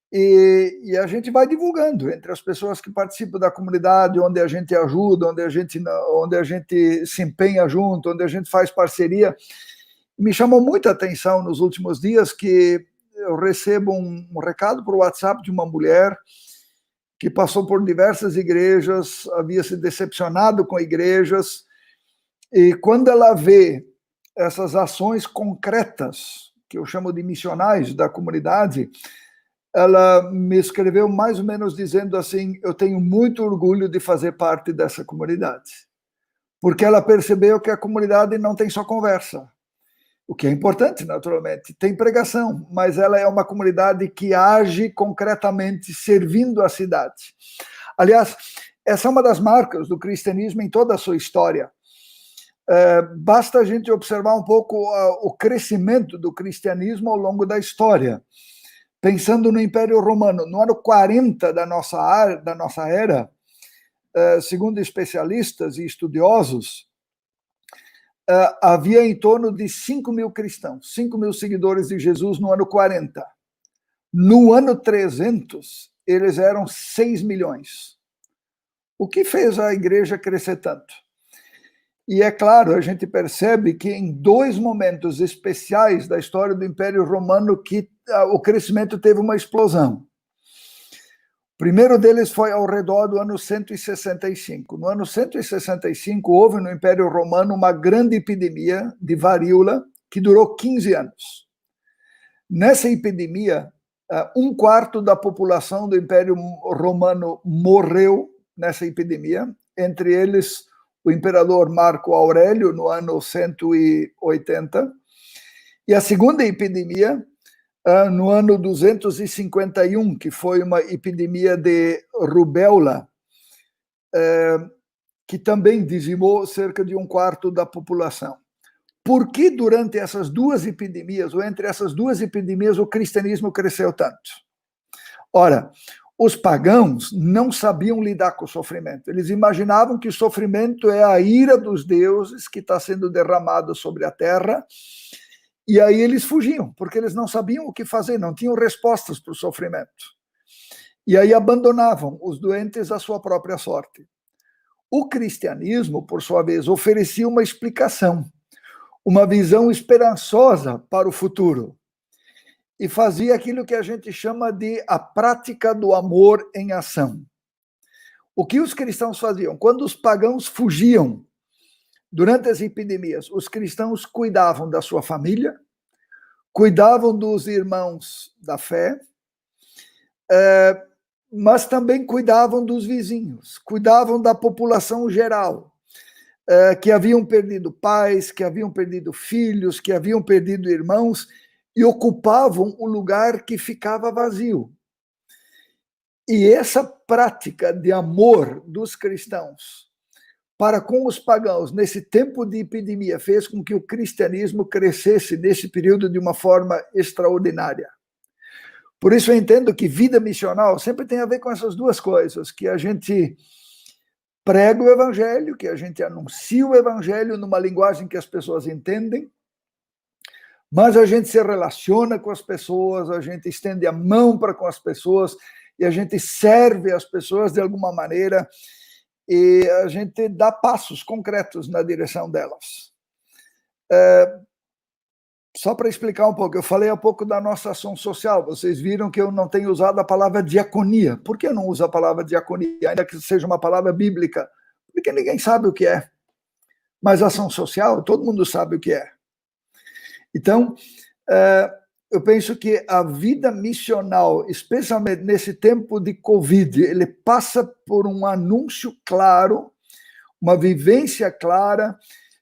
E a gente vai divulgando entre as pessoas que participam da comunidade, onde a gente ajuda, onde a gente se empenha junto, onde a gente faz parceria. Me chamou muita atenção nos últimos dias que eu recebo um recado por WhatsApp de uma mulher que passou por diversas igrejas, havia se decepcionado com igrejas, e quando ela vê essas ações concretas, que eu chamo de missionais da comunidade, ela me escreveu mais ou menos dizendo assim, eu tenho muito orgulho de fazer parte dessa comunidade, porque ela percebeu que a comunidade não tem só conversa. o que é importante, naturalmente. Tem pregação, mas ela é uma comunidade que age concretamente servindo a cidade. Aliás, essa é uma das marcas do cristianismo em toda a sua história. Basta a gente observar um pouco o crescimento do cristianismo ao longo da história. Pensando no Império Romano, no ano 40 da nossa era, segundo especialistas e estudiosos, havia em torno de 5 mil cristãos, 5 mil seguidores de Jesus no ano 40. No ano 300, eles eram 6 milhões. O que fez a igreja crescer tanto? E é claro, a gente percebe que em 2 momentos especiais da história do Império Romano que o crescimento teve uma explosão. O primeiro deles foi ao redor do ano 165. No ano 165, houve no Império Romano uma grande epidemia de varíola que durou 15 anos. Nessa epidemia, 1/4 da população do Império Romano morreu nessa epidemia, entre eles o imperador Marco Aurélio, no ano 180, e a segunda epidemia, no ano 251, que foi uma epidemia de rubéola, que também dizimou cerca de 1/4 da população. Por que durante essas 2 epidemias, ou entre essas 2 epidemias, o cristianismo cresceu tanto? Ora, os pagãos não sabiam lidar com o sofrimento. Eles imaginavam que o sofrimento é a ira dos deuses que está sendo derramada sobre a terra, e aí eles fugiam, porque eles não sabiam o que fazer, não tinham respostas para o sofrimento. E aí abandonavam os doentes à sua própria sorte. O cristianismo, por sua vez, oferecia uma explicação, uma visão esperançosa para o futuro. E fazia aquilo que a gente chama de a prática do amor em ação. O que os cristãos faziam? Quando os pagãos fugiam durante as epidemias, os cristãos cuidavam da sua família, cuidavam dos irmãos da fé, mas também cuidavam dos vizinhos, cuidavam da população geral, que haviam perdido pais, que haviam perdido filhos, que haviam perdido irmãos, e ocupavam o lugar que ficava vazio. E essa prática de amor dos cristãos para com os pagãos nesse tempo de epidemia fez com que o cristianismo crescesse nesse período de uma forma extraordinária. Por isso eu entendo que vida missional sempre tem a ver com essas 2 coisas, que a gente prega o evangelho, que a gente anuncia o evangelho numa linguagem que as pessoas entendem, mas a gente se relaciona com as pessoas, a gente estende a mão para com as pessoas e a gente serve as pessoas de alguma maneira e a gente dá passos concretos na direção delas. Só para explicar um pouco, eu falei há pouco da nossa ação social, vocês viram que eu não tenho usado a palavra diaconia. Por que eu não uso a palavra diaconia, ainda que seja uma palavra bíblica? Porque ninguém sabe o que é. Mas ação social, todo mundo sabe o que é. Então, eu penso que a vida missional, especialmente nesse tempo de Covid, ele passa por um anúncio claro, uma vivência clara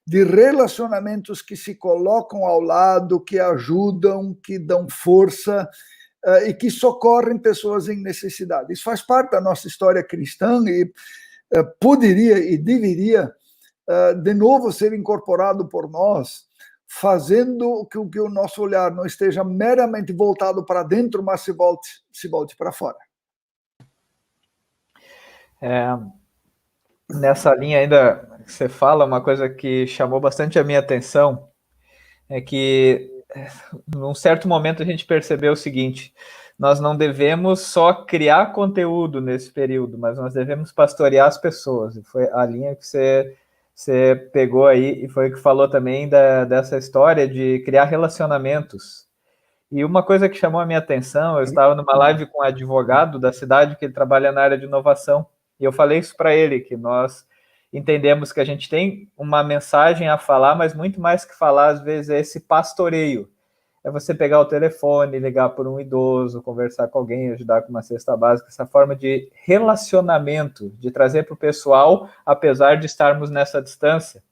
de relacionamentos que se colocam ao lado, que ajudam, que dão força e que socorrem pessoas em necessidade. Isso faz parte da nossa história cristã e poderia e deveria, de novo, ser incorporado por nós, fazendo com que o nosso olhar não esteja meramente voltado para dentro, mas se volte para fora. Nessa linha ainda que você fala, uma coisa que chamou bastante a minha atenção é que, num certo momento, a gente percebeu o seguinte: nós não devemos só criar conteúdo nesse período, mas nós devemos pastorear as pessoas. E foi a linha que você pegou aí, e foi o que falou também dessa história de criar relacionamentos. E uma coisa que chamou a minha atenção, eu estava numa live com um advogado da cidade que ele trabalha na área de inovação, e eu falei isso para ele, que nós entendemos que a gente tem uma mensagem a falar, mas muito mais que falar, às vezes, é esse pastoreio. É você pegar o telefone, ligar por um idoso, conversar com alguém, ajudar com uma cesta básica, essa forma de relacionamento, de trazer para o pessoal, apesar de estarmos nessa distância.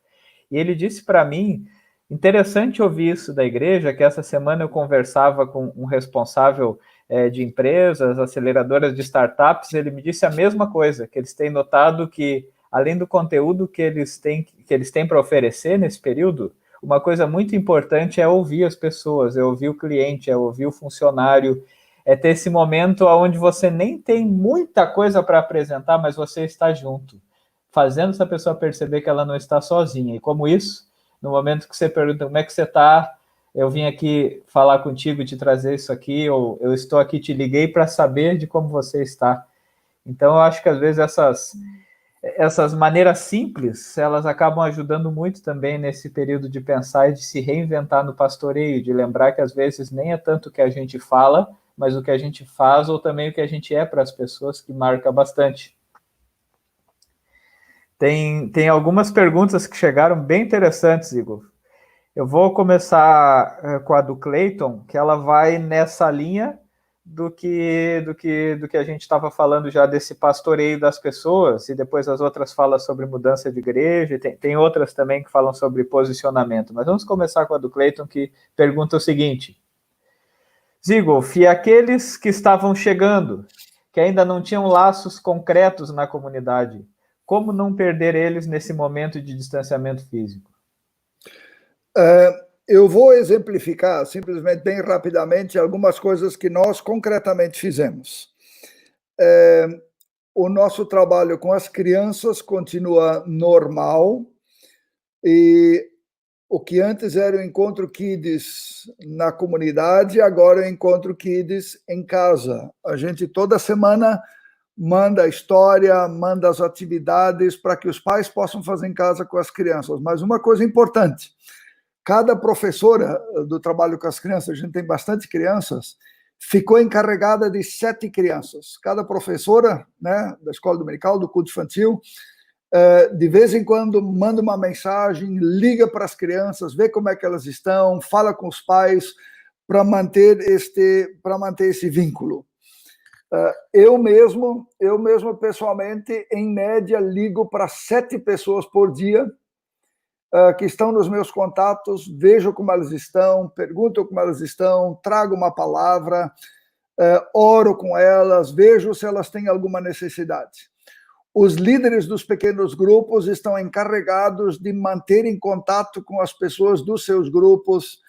E ele disse para mim Interessante ouvir isso da igreja, que essa semana eu conversava com um responsável de empresas, aceleradoras de startups, ele me disse a mesma coisa, que eles têm notado que, além do conteúdo que eles têm para oferecer nesse período, uma coisa muito importante é ouvir as pessoas, é ouvir o cliente, é ouvir o funcionário, é ter esse momento onde você nem tem muita coisa para apresentar, mas você está junto, fazendo essa pessoa perceber que ela não está sozinha. E como isso, no momento que você pergunta como é que você está, eu vim aqui falar contigo, te trazer isso aqui, ou eu estou aqui, te liguei para saber de como você está. Então, eu acho que às vezes essas maneiras simples, elas acabam ajudando muito também nesse período de pensar e de se reinventar no pastoreio, de lembrar que às vezes nem é tanto o que a gente fala, mas o que a gente faz ou também o que a gente é para as pessoas que marca bastante. Tem algumas perguntas que chegaram bem interessantes, Igor. Eu vou começar com a do Clayton, que ela vai nessa linha do que a gente estava falando já desse pastoreio das pessoas, e depois as outras falam sobre mudança de igreja, tem outras também que falam sobre posicionamento. Mas vamos começar com a do Clayton, que pergunta o seguinte: Zigolf, e aqueles que estavam chegando, que ainda não tinham laços concretos na comunidade, como não perder eles nesse momento de distanciamento físico? Eu vou exemplificar, simplesmente, bem rapidamente, algumas coisas que nós concretamente fizemos. O nosso trabalho com as crianças continua normal, e o que antes era o Encontro Kids na comunidade, agora é o Encontro Kids em casa. A gente toda semana manda a história, manda as atividades para que os pais possam fazer em casa com as crianças. Mas uma coisa importante, cada professora do trabalho com as crianças, a gente tem bastante crianças, ficou encarregada de 7 crianças. Cada professora, né, da escola dominical, do culto infantil, de vez em quando manda uma mensagem, liga para as crianças, vê como é que elas estão, fala com os pais para manter esse vínculo. Eu mesmo pessoalmente, em média, ligo para 7 pessoas por dia que estão nos meus contatos, vejo como elas estão, pergunto como elas estão, trago uma palavra, oro com elas, vejo se elas têm alguma necessidade. Os líderes dos pequenos grupos estão encarregados de manter em contato com as pessoas dos seus grupos,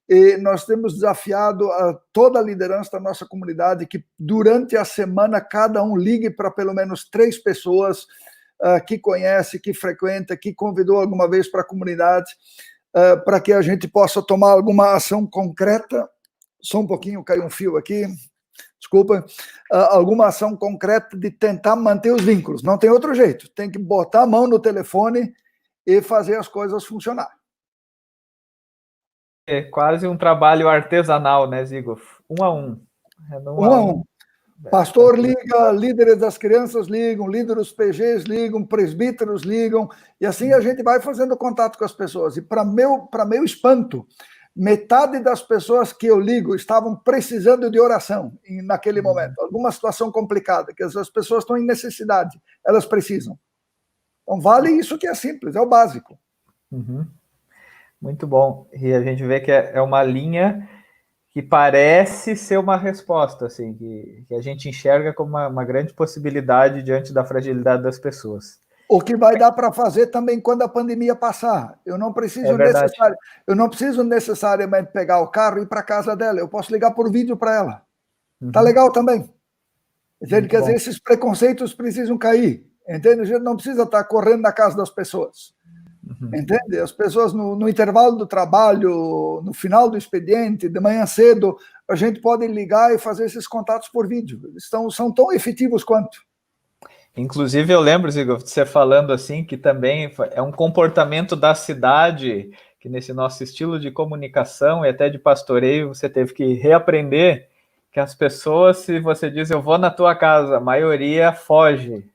e nós temos desafiado a toda a liderança da nossa comunidade que durante a semana cada um ligue para pelo menos 3 pessoas que conhece, que frequenta, que convidou alguma vez para a comunidade, para que a gente possa tomar alguma ação concreta. Só um pouquinho, caiu um fio aqui, desculpa. Alguma ação concreta de tentar manter os vínculos. Não tem outro jeito, tem que botar a mão no telefone e fazer as coisas funcionar. É quase um trabalho artesanal, né, Zigolf? 1 a 1. Um a um. Pastor liga, líderes das crianças ligam, líderes dos PGs ligam, presbíteros ligam, e assim a gente vai fazendo contato com as pessoas. E para meu espanto, metade das pessoas que eu ligo estavam precisando de oração naquele momento. Alguma situação complicada, que as pessoas estão em necessidade, elas precisam. Então vale isso que é simples, é o básico. Uhum. Muito bom. E a gente vê que é uma linha que parece ser uma resposta, assim, que a gente enxerga como uma grande possibilidade diante da fragilidade das pessoas. O que vai dar para fazer também quando a pandemia passar. Eu não preciso necessariamente pegar o carro e ir para casa dela. Eu posso ligar por vídeo para ela. Tá legal também. Entende? Quer dizer, esses preconceitos precisam cair. Entende? A gente não precisa estar correndo na casa das pessoas. Entende? As pessoas no intervalo do trabalho, no final do expediente, de manhã cedo, a gente pode ligar e fazer esses contatos por vídeo. Eles são tão efetivos quanto. Inclusive, eu lembro, Zigolf, de você falando assim, que também é um comportamento da cidade, que nesse nosso estilo de comunicação e até de pastoreio, você teve que reaprender que as pessoas, se você diz, eu vou na tua casa, a maioria foge.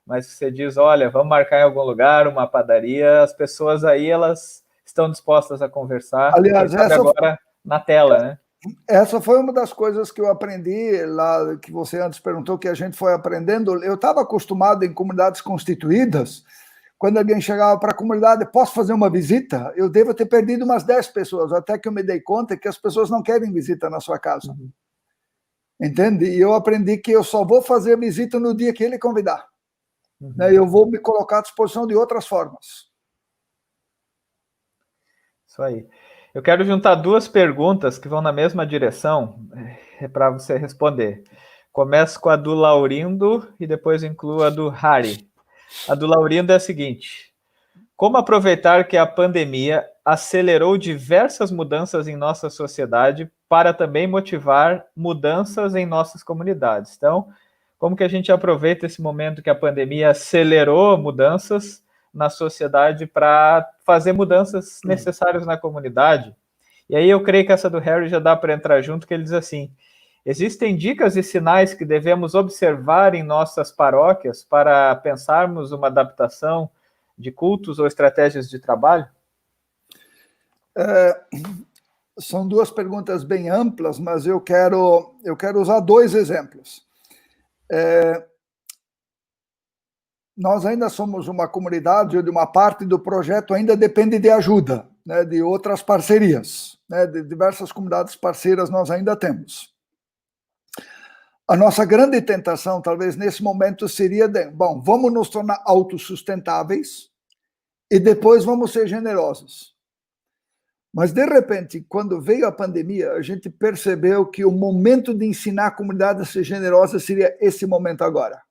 Mas se você diz, olha, vamos marcar em algum lugar, uma padaria, as pessoas aí, elas estão dispostas a conversar. Aliás, agora na tela, né? Essa foi uma das coisas que eu aprendi lá, que você antes perguntou, que a gente foi aprendendo. Eu estava acostumado em comunidades constituídas quando alguém chegava para a comunidade, posso fazer uma visita? Eu devo ter perdido umas 10 pessoas, até que eu me dei conta que as pessoas não querem visita na sua casa. Uhum. Entende? E eu aprendi que eu só vou fazer visita no dia que ele convidar. Uhum. Eu vou me colocar à disposição de outras formas. Isso aí. Eu quero juntar duas perguntas que vão na mesma direção para você responder. Começo com a do Laurindo e depois incluo a do Harry. A do Laurindo é a seguinte: como aproveitar que a pandemia acelerou diversas mudanças em nossa sociedade para também motivar mudanças em nossas comunidades? Então, como que a gente aproveita esse momento que a pandemia acelerou mudanças na sociedade para fazer mudanças necessárias na comunidade? E aí eu creio que essa do Harry já dá para entrar junto, que ele diz assim: existem dicas e sinais que devemos observar em nossas paróquias para pensarmos uma adaptação de cultos ou estratégias de trabalho? São duas perguntas bem amplas, mas eu quero usar dois exemplos. Nós ainda somos uma comunidade onde uma parte do projeto ainda depende de ajuda, né, de outras parcerias, né, de diversas comunidades parceiras nós ainda temos. A nossa grande tentação, talvez nesse momento, seria vamos nos tornar autossustentáveis e depois vamos ser generosos. Mas, de repente, quando veio a pandemia, a gente percebeu que o momento de ensinar a comunidade a ser generosa seria esse momento agora.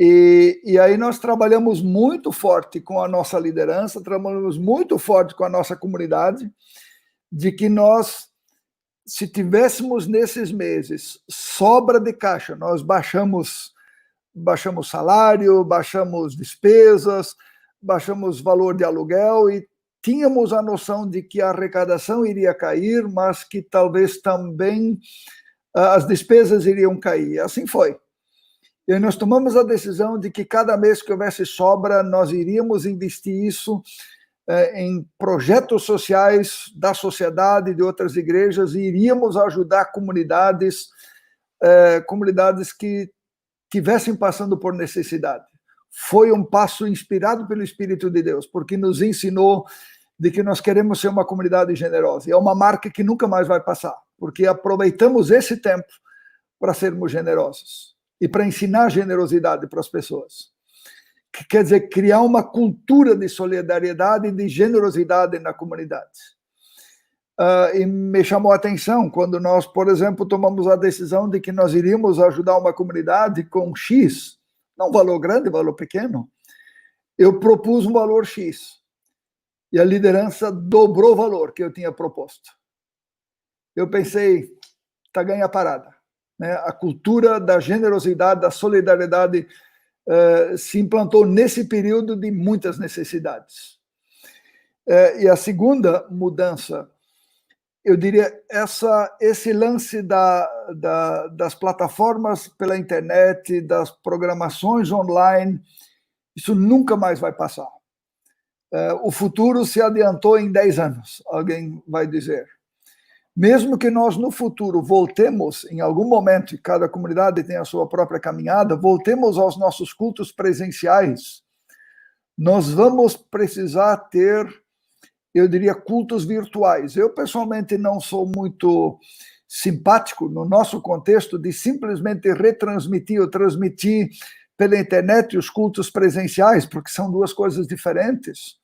E aí nós trabalhamos muito forte com a nossa liderança, trabalhamos muito forte com a nossa comunidade, de que nós, se tivéssemos nesses meses sobra de caixa, nós baixamos salário, baixamos despesas, baixamos valor de aluguel e tínhamos a noção de que a arrecadação iria cair, mas que talvez também as despesas iriam cair. Assim foi. E nós tomamos a decisão de que cada mês que houvesse sobra, nós iríamos investir isso em projetos sociais da sociedade, de outras igrejas, e iríamos ajudar comunidades que estivessem passando por necessidade. Foi um passo inspirado pelo Espírito de Deus, porque nos ensinou de que nós queremos ser uma comunidade generosa. E é uma marca que nunca mais vai passar, porque aproveitamos esse tempo para sermos generosos e para ensinar generosidade para as pessoas. Quer dizer, criar uma cultura de solidariedade e de generosidade na comunidade. E me chamou a atenção quando nós, por exemplo, tomamos a decisão de que nós iríamos ajudar uma comunidade com X, não valor grande, valor pequeno. Eu propus um valor X e a liderança dobrou o valor que eu tinha proposto. Eu pensei, está ganha a parada. Né? A cultura da generosidade, da solidariedade se implantou nesse período de muitas necessidades. E a segunda mudança, eu diria, esse lance das plataformas pela internet, das programações online, isso nunca mais vai passar. O futuro se adiantou em 10 anos, alguém vai dizer. Mesmo que nós no futuro voltemos, em algum momento, e cada comunidade tem a sua própria caminhada, voltemos aos nossos cultos presenciais, nós vamos precisar ter, eu diria, cultos virtuais. Eu, pessoalmente, não sou muito simpático, no nosso contexto, de simplesmente retransmitir ou transmitir pela internet os cultos presenciais, porque são duas coisas diferentes.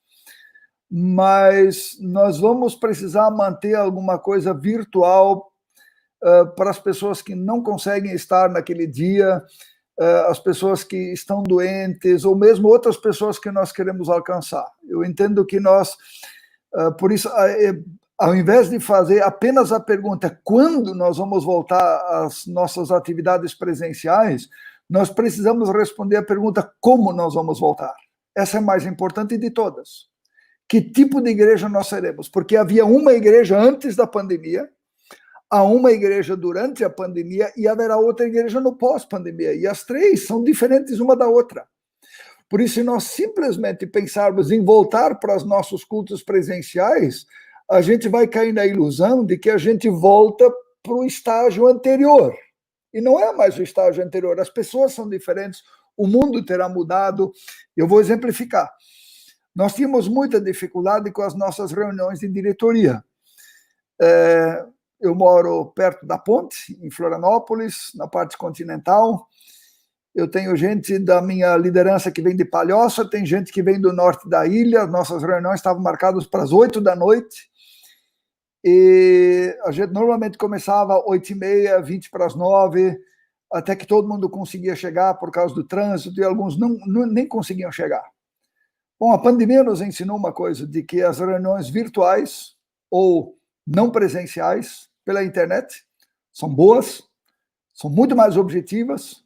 Mas nós vamos precisar manter alguma coisa virtual para as pessoas que não conseguem estar naquele dia, as pessoas que estão doentes, ou mesmo outras pessoas que nós queremos alcançar. Eu entendo que nós, por isso, ao invés de fazer apenas a pergunta quando nós vamos voltar às nossas atividades presenciais, nós precisamos responder a pergunta como nós vamos voltar. Essa é a mais importante de todas. Que tipo de igreja nós seremos? Porque havia uma igreja antes da pandemia, há uma igreja durante a pandemia e haverá outra igreja no pós-pandemia. E as três são diferentes uma da outra. Por isso, se nós simplesmente pensarmos em voltar para os nossos cultos presenciais, a gente vai cair na ilusão de que a gente volta para o estágio anterior. E não é mais o estágio anterior. As pessoas são diferentes, o mundo terá mudado. Eu vou exemplificar. Nós tínhamos muita dificuldade com as nossas reuniões de diretoria. Eu moro perto da ponte, em Florianópolis, na parte continental. Eu tenho gente da minha liderança que vem de Palhoça, tem gente que vem do norte da ilha. Nossas reuniões estavam marcadas para as 8 da noite. E a gente normalmente começava 8h30, 20 para as 9, até que todo mundo conseguia chegar por causa do trânsito, e alguns nem conseguiam chegar. Bom, a pandemia nos ensinou uma coisa, de que as reuniões virtuais ou não presenciais pela internet são boas, são muito mais objetivas,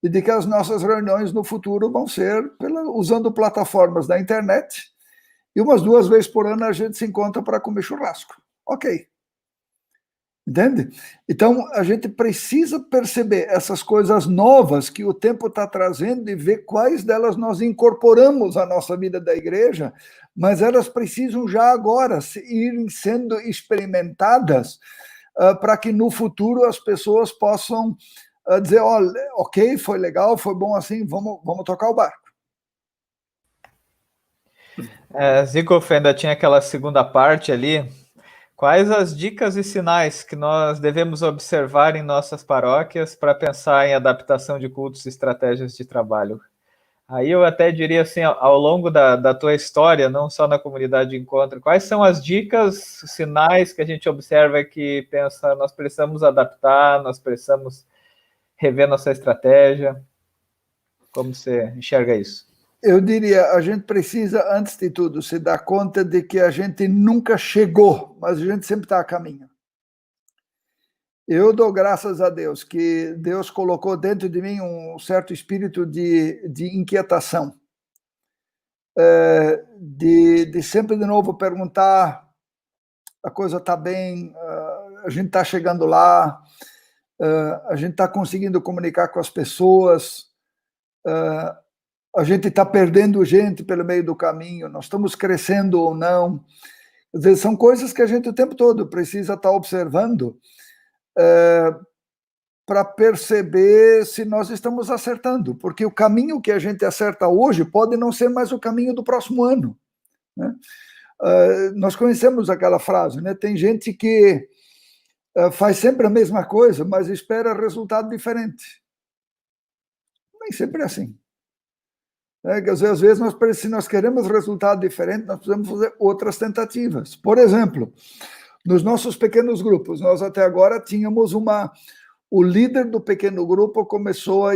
e de que as nossas reuniões no futuro vão ser usando plataformas da internet, e umas 2 vezes por ano a gente se encontra para comer churrasco. Ok. Entende? Então, a gente precisa perceber essas coisas novas que o tempo está trazendo e ver quais delas nós incorporamos à nossa vida da igreja, mas elas precisam já agora irem sendo experimentadas para que no futuro as pessoas possam dizer, olha, ok, foi legal, foi bom assim, vamos tocar o barco. Zikoff ainda tinha aquela segunda parte ali. Quais as dicas e sinais que nós devemos observar em nossas paróquias para pensar em adaptação de cultos e estratégias de trabalho? Aí eu até diria assim, ao longo da tua história, não só na comunidade de encontro, quais são as dicas, sinais que a gente observa que pensa, nós precisamos adaptar, nós precisamos rever nossa estratégia? Como você enxerga isso? Eu diria, a gente precisa, antes de tudo, se dar conta de que a gente nunca chegou, mas a gente sempre está a caminho. Eu dou graças a Deus que Deus colocou dentro de mim um certo espírito de inquietação, de sempre de novo perguntar, a coisa está bem, a gente está chegando lá, a gente está conseguindo comunicar com as pessoas, a gente está perdendo gente pelo meio do caminho, nós estamos crescendo ou não. Às vezes são coisas que a gente o tempo todo precisa estar observando para perceber se nós estamos acertando, porque o caminho que a gente acerta hoje pode não ser mais o caminho do próximo ano, né? Nós conhecemos aquela frase, né? Tem gente que faz sempre a mesma coisa, mas espera resultado diferente. Nem sempre é assim. Às vezes, se nós queremos resultado diferente, nós precisamos fazer outras tentativas. Por exemplo, nos nossos pequenos grupos, nós até agora tínhamos o líder do pequeno grupo começava a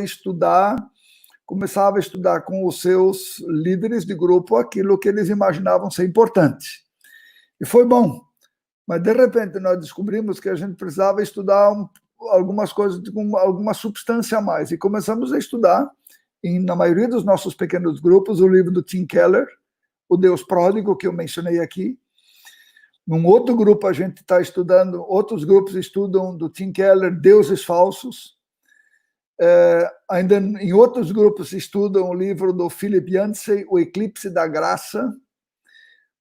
estudar com os seus líderes de grupo aquilo que eles imaginavam ser importante. E foi bom. Mas, de repente, nós descobrimos que a gente precisava estudar algumas coisas com alguma substância a mais. E começamos a estudar, na maioria dos nossos pequenos grupos, o livro do Tim Keller, O Deus Pródigo, que eu mencionei aqui. Num outro grupo, a gente está estudando, outros grupos estudam do Tim Keller, Deuses Falsos. Ainda em outros grupos estudam o livro do Philip Yancey, O Eclipse da Graça,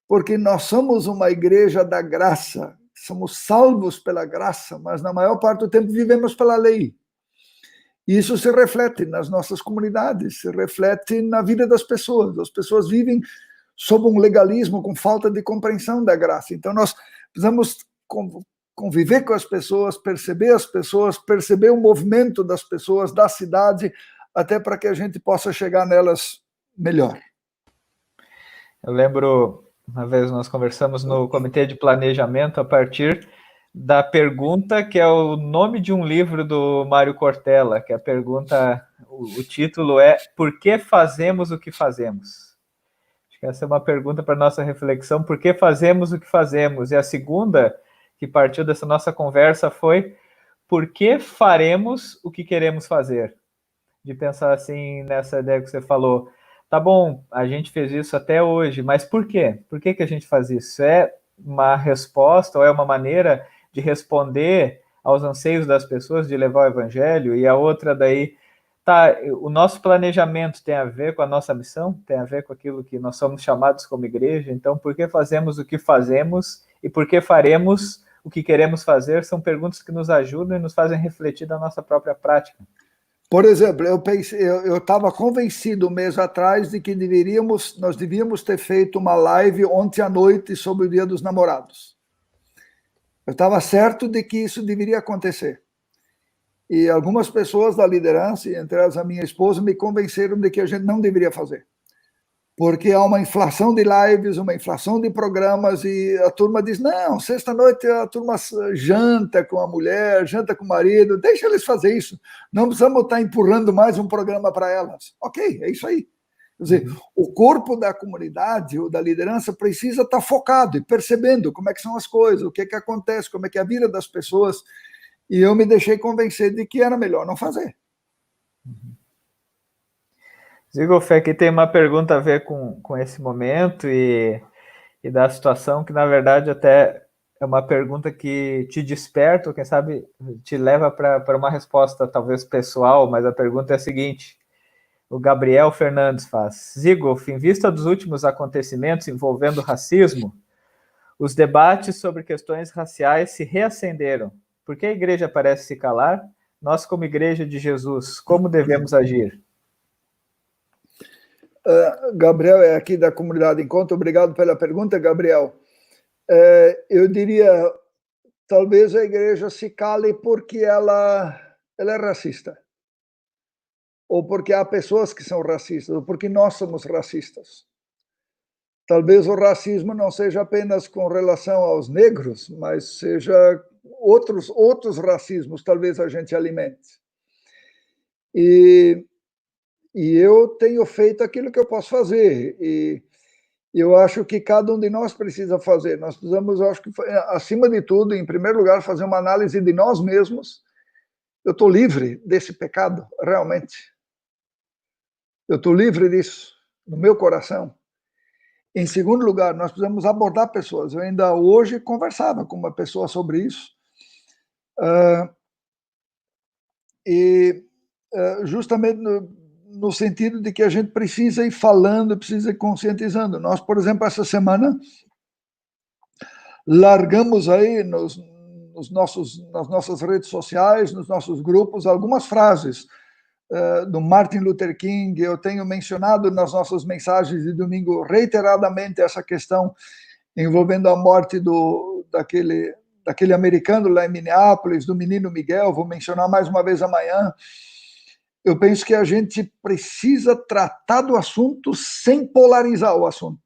porque nós somos uma igreja da graça, somos salvos pela graça, mas na maior parte do tempo vivemos pela lei. E isso se reflete nas nossas comunidades, se reflete na vida das pessoas. As pessoas vivem sob um legalismo com falta de compreensão da graça. Então nós precisamos conviver com as pessoas, perceber o movimento das pessoas, da cidade, até para que a gente possa chegar nelas melhor. Eu lembro, uma vez nós conversamos no comitê de planejamento a partir da pergunta que é o nome de um livro do Mário Cortella, que a pergunta, o título é Por que fazemos o que fazemos? Acho que essa é uma pergunta para nossa reflexão, por que fazemos o que fazemos? E a segunda, que partiu dessa nossa conversa, foi por que faremos o que queremos fazer? De pensar assim, nessa ideia que você falou, tá bom, a gente fez isso até hoje, mas por quê? Por que a gente faz isso? É uma resposta ou é uma maneira de responder aos anseios das pessoas, de levar o evangelho? E a outra daí, tá, o nosso planejamento tem a ver com a nossa missão, tem a ver com aquilo que nós somos chamados como igreja, então por que fazemos o que fazemos e por que faremos o que queremos fazer? São perguntas que nos ajudam e nos fazem refletir da nossa própria prática. Por exemplo, eu estava convencido um mês atrás de que nós devíamos ter feito uma live ontem à noite sobre o Dia dos Namorados. Eu estava certo de que isso deveria acontecer. E algumas pessoas da liderança, entre elas a minha esposa, me convenceram de que a gente não deveria fazer. Porque há uma inflação de lives, uma inflação de programas, e a turma diz, não, sexta-noite a turma janta com a mulher, janta com o marido, deixa eles fazer isso, não precisamos estar empurrando mais um programa para elas. Ok, é isso aí. Quer dizer, o corpo da comunidade ou da liderança precisa estar focado e percebendo como é que são as coisas, o que é que acontece, como é que é a vida das pessoas, e eu me deixei convencer de que era melhor não fazer. Zigolf, aqui tem uma pergunta a ver com esse momento e da situação, que na verdade até é uma pergunta que te desperta, ou quem sabe te leva para uma resposta talvez pessoal, mas a pergunta é a seguinte, o Gabriel Fernandes faz: Zigolf, em vista dos últimos acontecimentos envolvendo racismo, os debates sobre questões raciais se reacenderam. Por que a igreja parece se calar? Nós, como igreja de Jesus, como devemos agir? Gabriel é aqui da comunidade Encontro, obrigado pela pergunta, Gabriel. Eu diria, talvez a igreja se cale porque ela é racista, ou porque há pessoas que são racistas, ou porque nós somos racistas. Talvez o racismo não seja apenas com relação aos negros, mas seja outros racismos, talvez a gente alimente. E eu tenho feito aquilo que eu posso fazer, e eu acho que cada um de nós precisa fazer. Nós precisamos, eu acho que, acima de tudo, em primeiro lugar, fazer uma análise de nós mesmos. Eu estou livre desse pecado, realmente. Eu estou livre disso, no meu coração. Em segundo lugar, nós precisamos abordar pessoas. Eu ainda hoje conversava com uma pessoa sobre isso. Justamente no sentido de que a gente precisa ir falando, precisa ir conscientizando. Nós, por exemplo, essa semana, largamos aí nas nossas redes sociais, nos nossos grupos, algumas frases do Martin Luther King. Eu tenho mencionado nas nossas mensagens de domingo reiteradamente essa questão envolvendo a morte daquele americano lá em Minneapolis, do menino Miguel. Vou mencionar mais uma vez amanhã. Eu penso que a gente precisa tratar do assunto sem polarizar o assunto.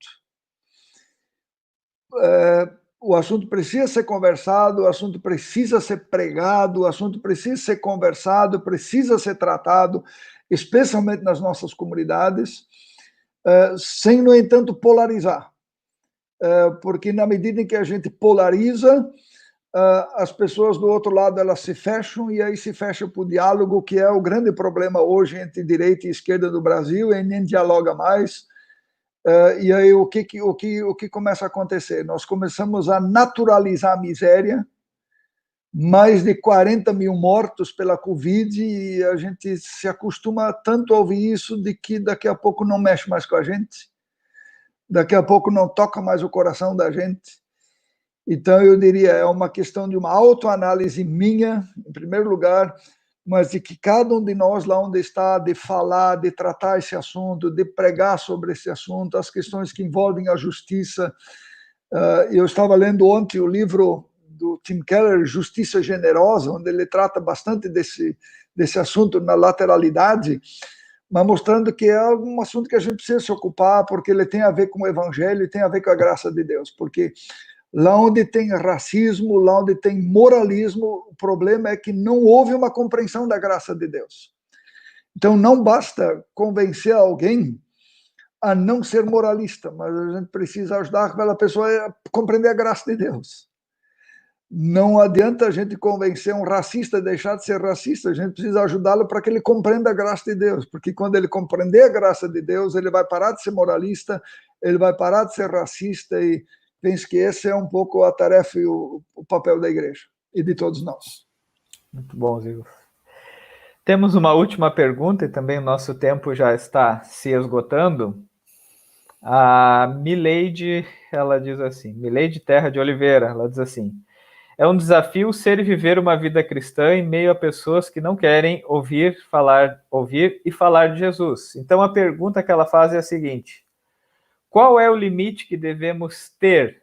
O assunto precisa ser conversado, o assunto precisa ser pregado, o assunto precisa ser conversado, precisa ser tratado, especialmente nas nossas comunidades, sem, no entanto, polarizar. Porque na medida em que a gente polariza, as pessoas do outro lado elas se fecham, e aí se fecha para o diálogo, que é o grande problema hoje entre direita e esquerda do Brasil, e nem dialoga mais. E aí o que começa a acontecer? Nós começamos a naturalizar a miséria, mais de 40 mil mortos pela Covid, e a gente se acostuma tanto a ouvir isso de que daqui a pouco não mexe mais com a gente, daqui a pouco não toca mais o coração da gente. Então, eu diria, é uma questão de uma autoanálise minha, em primeiro lugar, mas de que cada um de nós, lá onde está, de falar, de tratar esse assunto, de pregar sobre esse assunto, as questões que envolvem a justiça. Eu estava lendo ontem o livro do Tim Keller, Justiça Generosa, onde ele trata bastante desse assunto na lateralidade, mas mostrando que é um assunto que a gente precisa se ocupar, porque ele tem a ver com o evangelho e tem a ver com a graça de Deus, porque lá onde tem racismo, lá onde tem moralismo, o problema é que não houve uma compreensão da graça de Deus. Então, não basta convencer alguém a não ser moralista, mas a gente precisa ajudar aquela pessoa a compreender a graça de Deus. Não adianta a gente convencer um racista a deixar de ser racista, a gente precisa ajudá-lo para que ele compreenda a graça de Deus, porque quando ele compreender a graça de Deus, ele vai parar de ser moralista, ele vai parar de ser racista, e penso que esse é um pouco a tarefa e o papel da igreja e de todos nós. Muito bom, Zigo. Temos uma última pergunta, e também o nosso tempo já está se esgotando. A Mileide, ela diz assim, Mileide Terra de Oliveira, ela diz assim: É um desafio ser e viver uma vida cristã em meio a pessoas que não querem ouvir e falar de Jesus. Então a pergunta que ela faz é a seguinte: qual é o limite que devemos ter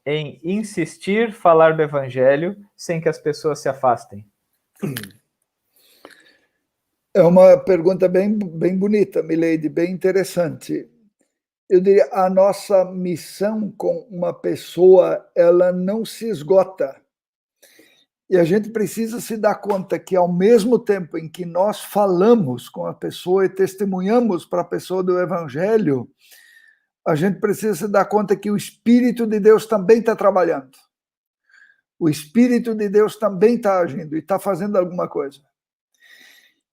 em insistir falar do evangelho sem que as pessoas se afastem? É uma pergunta bem bonita, Milady, bem interessante. Eu diria, a nossa missão com uma pessoa, ela não se esgota. E a gente precisa se dar conta que, ao mesmo tempo em que nós falamos com a pessoa e testemunhamos para a pessoa do Evangelho, a gente precisa se dar conta que o Espírito de Deus também está trabalhando. O Espírito de Deus também está agindo e está fazendo alguma coisa.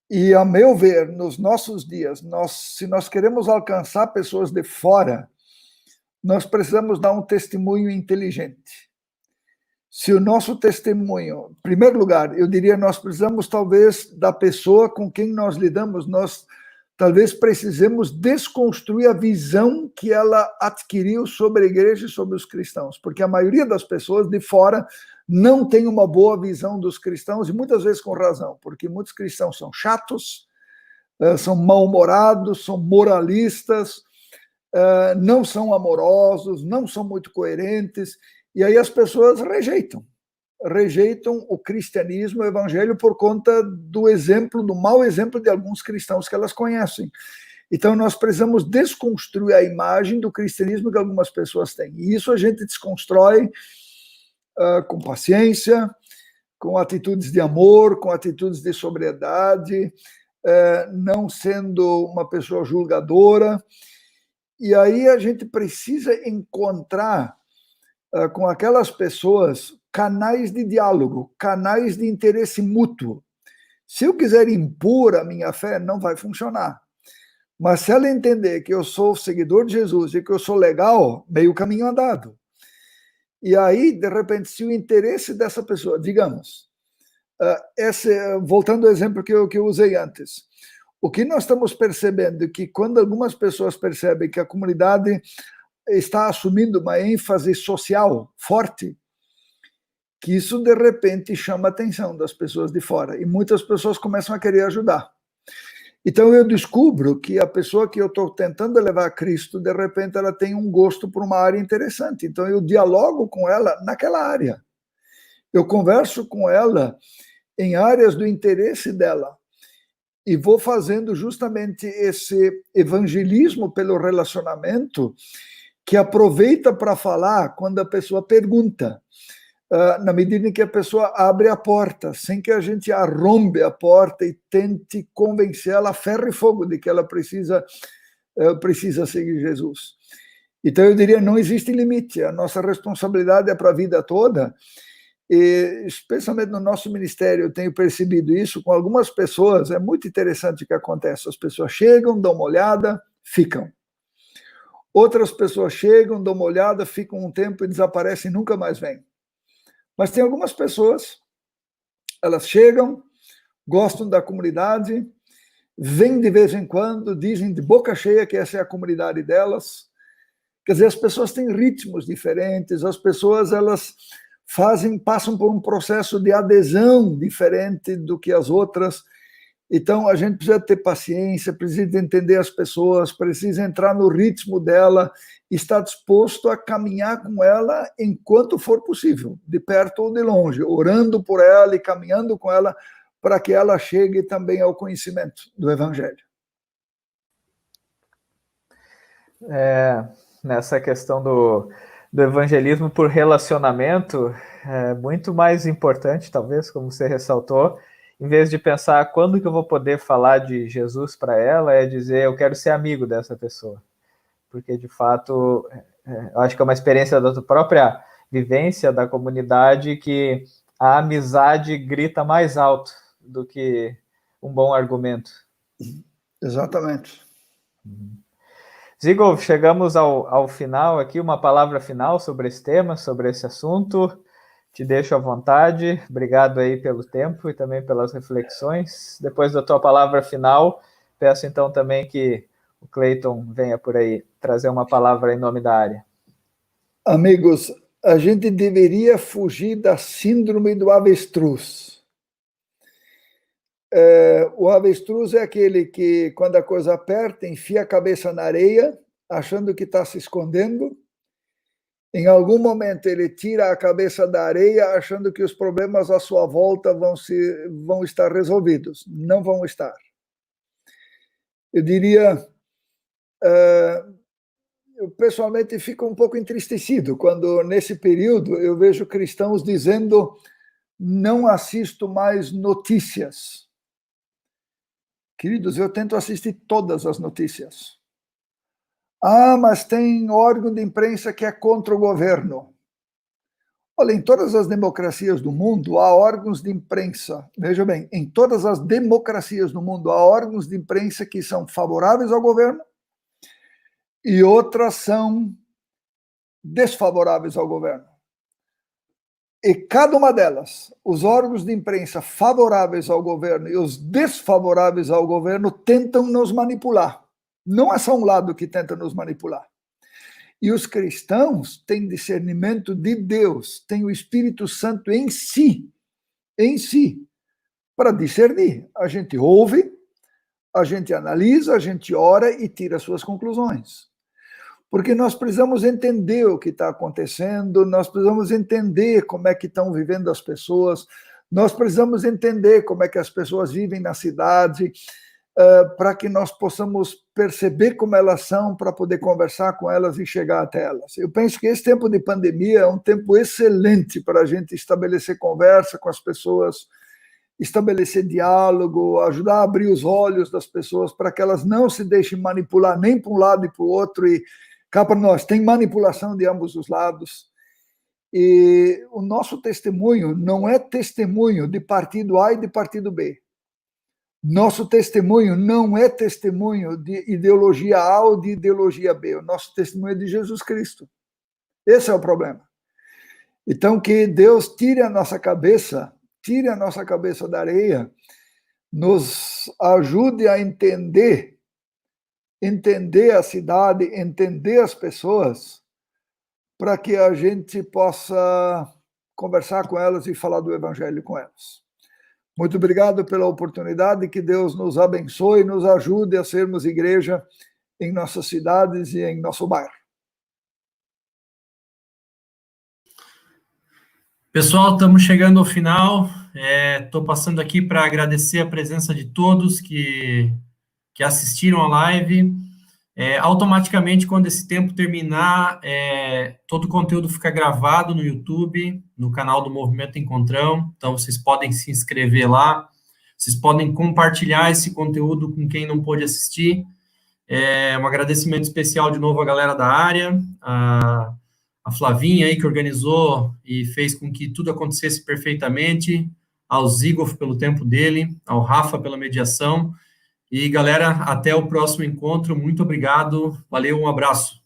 E, a meu ver, nos nossos dias, se nós queremos alcançar pessoas de fora, nós precisamos dar um testemunho inteligente. Se o nosso testemunho, em primeiro lugar, eu diria, nós precisamos talvez da pessoa com quem nós lidamos, nós talvez precisemos desconstruir a visão que ela adquiriu sobre a igreja e sobre os cristãos, porque a maioria das pessoas de fora não tem uma boa visão dos cristãos, e muitas vezes com razão, porque muitos cristãos são chatos, são mal-humorados, são moralistas, não são amorosos, não são muito coerentes, e aí as pessoas rejeitam o cristianismo, o evangelho, por conta do mau exemplo de alguns cristãos que elas conhecem. Então nós precisamos desconstruir a imagem do cristianismo que algumas pessoas têm. E isso a gente desconstrói com paciência, com atitudes de amor, com atitudes de sobriedade, não sendo uma pessoa julgadora. E aí a gente precisa encontrar com aquelas pessoas canais de diálogo, canais de interesse mútuo. Se eu quiser impor a minha fé, não vai funcionar. Mas se ela entender que eu sou seguidor de Jesus e que eu sou legal, meio caminho andado. E aí, de repente, se o interesse dessa pessoa, digamos, voltando ao exemplo que eu usei antes, o que nós estamos percebendo é que quando algumas pessoas percebem que a comunidade está assumindo uma ênfase social forte, que isso de repente chama a atenção das pessoas de fora, e muitas pessoas começam a querer ajudar. Então eu descubro que a pessoa que eu estou tentando levar a Cristo, de repente ela tem um gosto por uma área interessante, então eu dialogo com ela naquela área. Eu converso com ela em áreas do interesse dela, e vou fazendo justamente esse evangelismo pelo relacionamento, que aproveita para falar quando a pessoa pergunta, na medida em que a pessoa abre a porta, sem que a gente arrombe a porta e tente convencer ela a ferro e fogo de que ela precisa seguir Jesus. Então eu diria, não existe limite, a nossa responsabilidade é para a vida toda, e especialmente no nosso ministério eu tenho percebido isso com algumas pessoas, é muito interessante o que acontece, as pessoas chegam, dão uma olhada, ficam. Outras pessoas chegam, dão uma olhada, ficam um tempo e desaparecem e nunca mais vêm. Mas tem algumas pessoas, elas chegam, gostam da comunidade, vêm de vez em quando, dizem de boca cheia que essa é a comunidade delas. Quer dizer, as pessoas têm ritmos diferentes, as pessoas elas passam por um processo de adesão diferente do que as outras. Então, a gente precisa ter paciência, precisa entender as pessoas, precisa entrar no ritmo dela, estar disposto a caminhar com ela enquanto for possível, de perto ou de longe, orando por ela e caminhando com ela para que ela chegue também ao conhecimento do Evangelho. Nessa questão do evangelismo por relacionamento, é muito mais importante, talvez, como você ressaltou, em vez de pensar quando que eu vou poder falar de Jesus para ela, é dizer eu quero ser amigo dessa pessoa. Porque, de fato, eu acho que é uma experiência da tua própria vivência da comunidade que a amizade grita mais alto do que um bom argumento. Exatamente. Zigolf, chegamos ao final aqui, uma palavra final sobre esse tema, sobre esse assunto. Te deixo à vontade, obrigado aí pelo tempo e também pelas reflexões. Depois da tua palavra final, peço então também que o Cleiton venha por aí trazer uma palavra em nome da área. Amigos, a gente deveria fugir da síndrome do avestruz. O avestruz é aquele que, quando a coisa aperta, enfia a cabeça na areia, achando que está se escondendo. Em algum momento ele tira a cabeça da areia, achando que os problemas à sua volta vão estar resolvidos. Não vão estar. Eu diria, eu pessoalmente fico um pouco entristecido quando, nesse período, eu vejo cristãos dizendo: não assisto mais notícias. Queridos, eu tento assistir todas as notícias. Ah, mas tem órgão de imprensa que é contra o governo. Olha, em todas as democracias do mundo há órgãos de imprensa. Veja bem, em todas as democracias do mundo há órgãos de imprensa que são favoráveis ao governo e outras são desfavoráveis ao governo. E cada uma delas, os órgãos de imprensa favoráveis ao governo e os desfavoráveis ao governo tentam nos manipular. Não é só um lado que tenta nos manipular. E os cristãos têm discernimento de Deus, têm o Espírito Santo em si, para discernir. A gente ouve, a gente analisa, a gente ora e tira suas conclusões. Porque nós precisamos entender o que está acontecendo, nós precisamos entender como é que estão vivendo as pessoas, nós precisamos entender como é que as pessoas vivem na cidade, para que nós possamos perceber como elas são, para poder conversar com elas e chegar até elas. Eu penso que esse tempo de pandemia é um tempo excelente para a gente estabelecer conversa com as pessoas, estabelecer diálogo, ajudar a abrir os olhos das pessoas para que elas não se deixem manipular nem para um lado e para o outro. E cá para nós, tem manipulação de ambos os lados. E o nosso testemunho não é testemunho de partido A e de partido B. Nosso testemunho não é testemunho de ideologia A ou de ideologia B. O nosso testemunho é de Jesus Cristo. Esse é o problema. Então, que Deus tire a nossa cabeça da areia, nos ajude a entender a cidade, entender as pessoas, para que a gente possa conversar com elas e falar do Evangelho com elas. Muito obrigado pela oportunidade, que Deus nos abençoe e nos ajude a sermos igreja em nossas cidades e em nosso bairro. Pessoal, estamos chegando ao final. Estou passando aqui para agradecer a presença de todos que assistiram a live. Automaticamente, quando esse tempo terminar, todo o conteúdo fica gravado no YouTube, no canal do Movimento Encontrão. Então, vocês podem se inscrever lá. Vocês podem compartilhar esse conteúdo com quem não pôde assistir. Um agradecimento especial de novo à galera da área, a Flavinha aí que organizou e fez com que tudo acontecesse perfeitamente, ao Zigoff pelo tempo dele, ao Rafa pela mediação. E, galera, até o próximo encontro. Muito obrigado. Valeu, um abraço.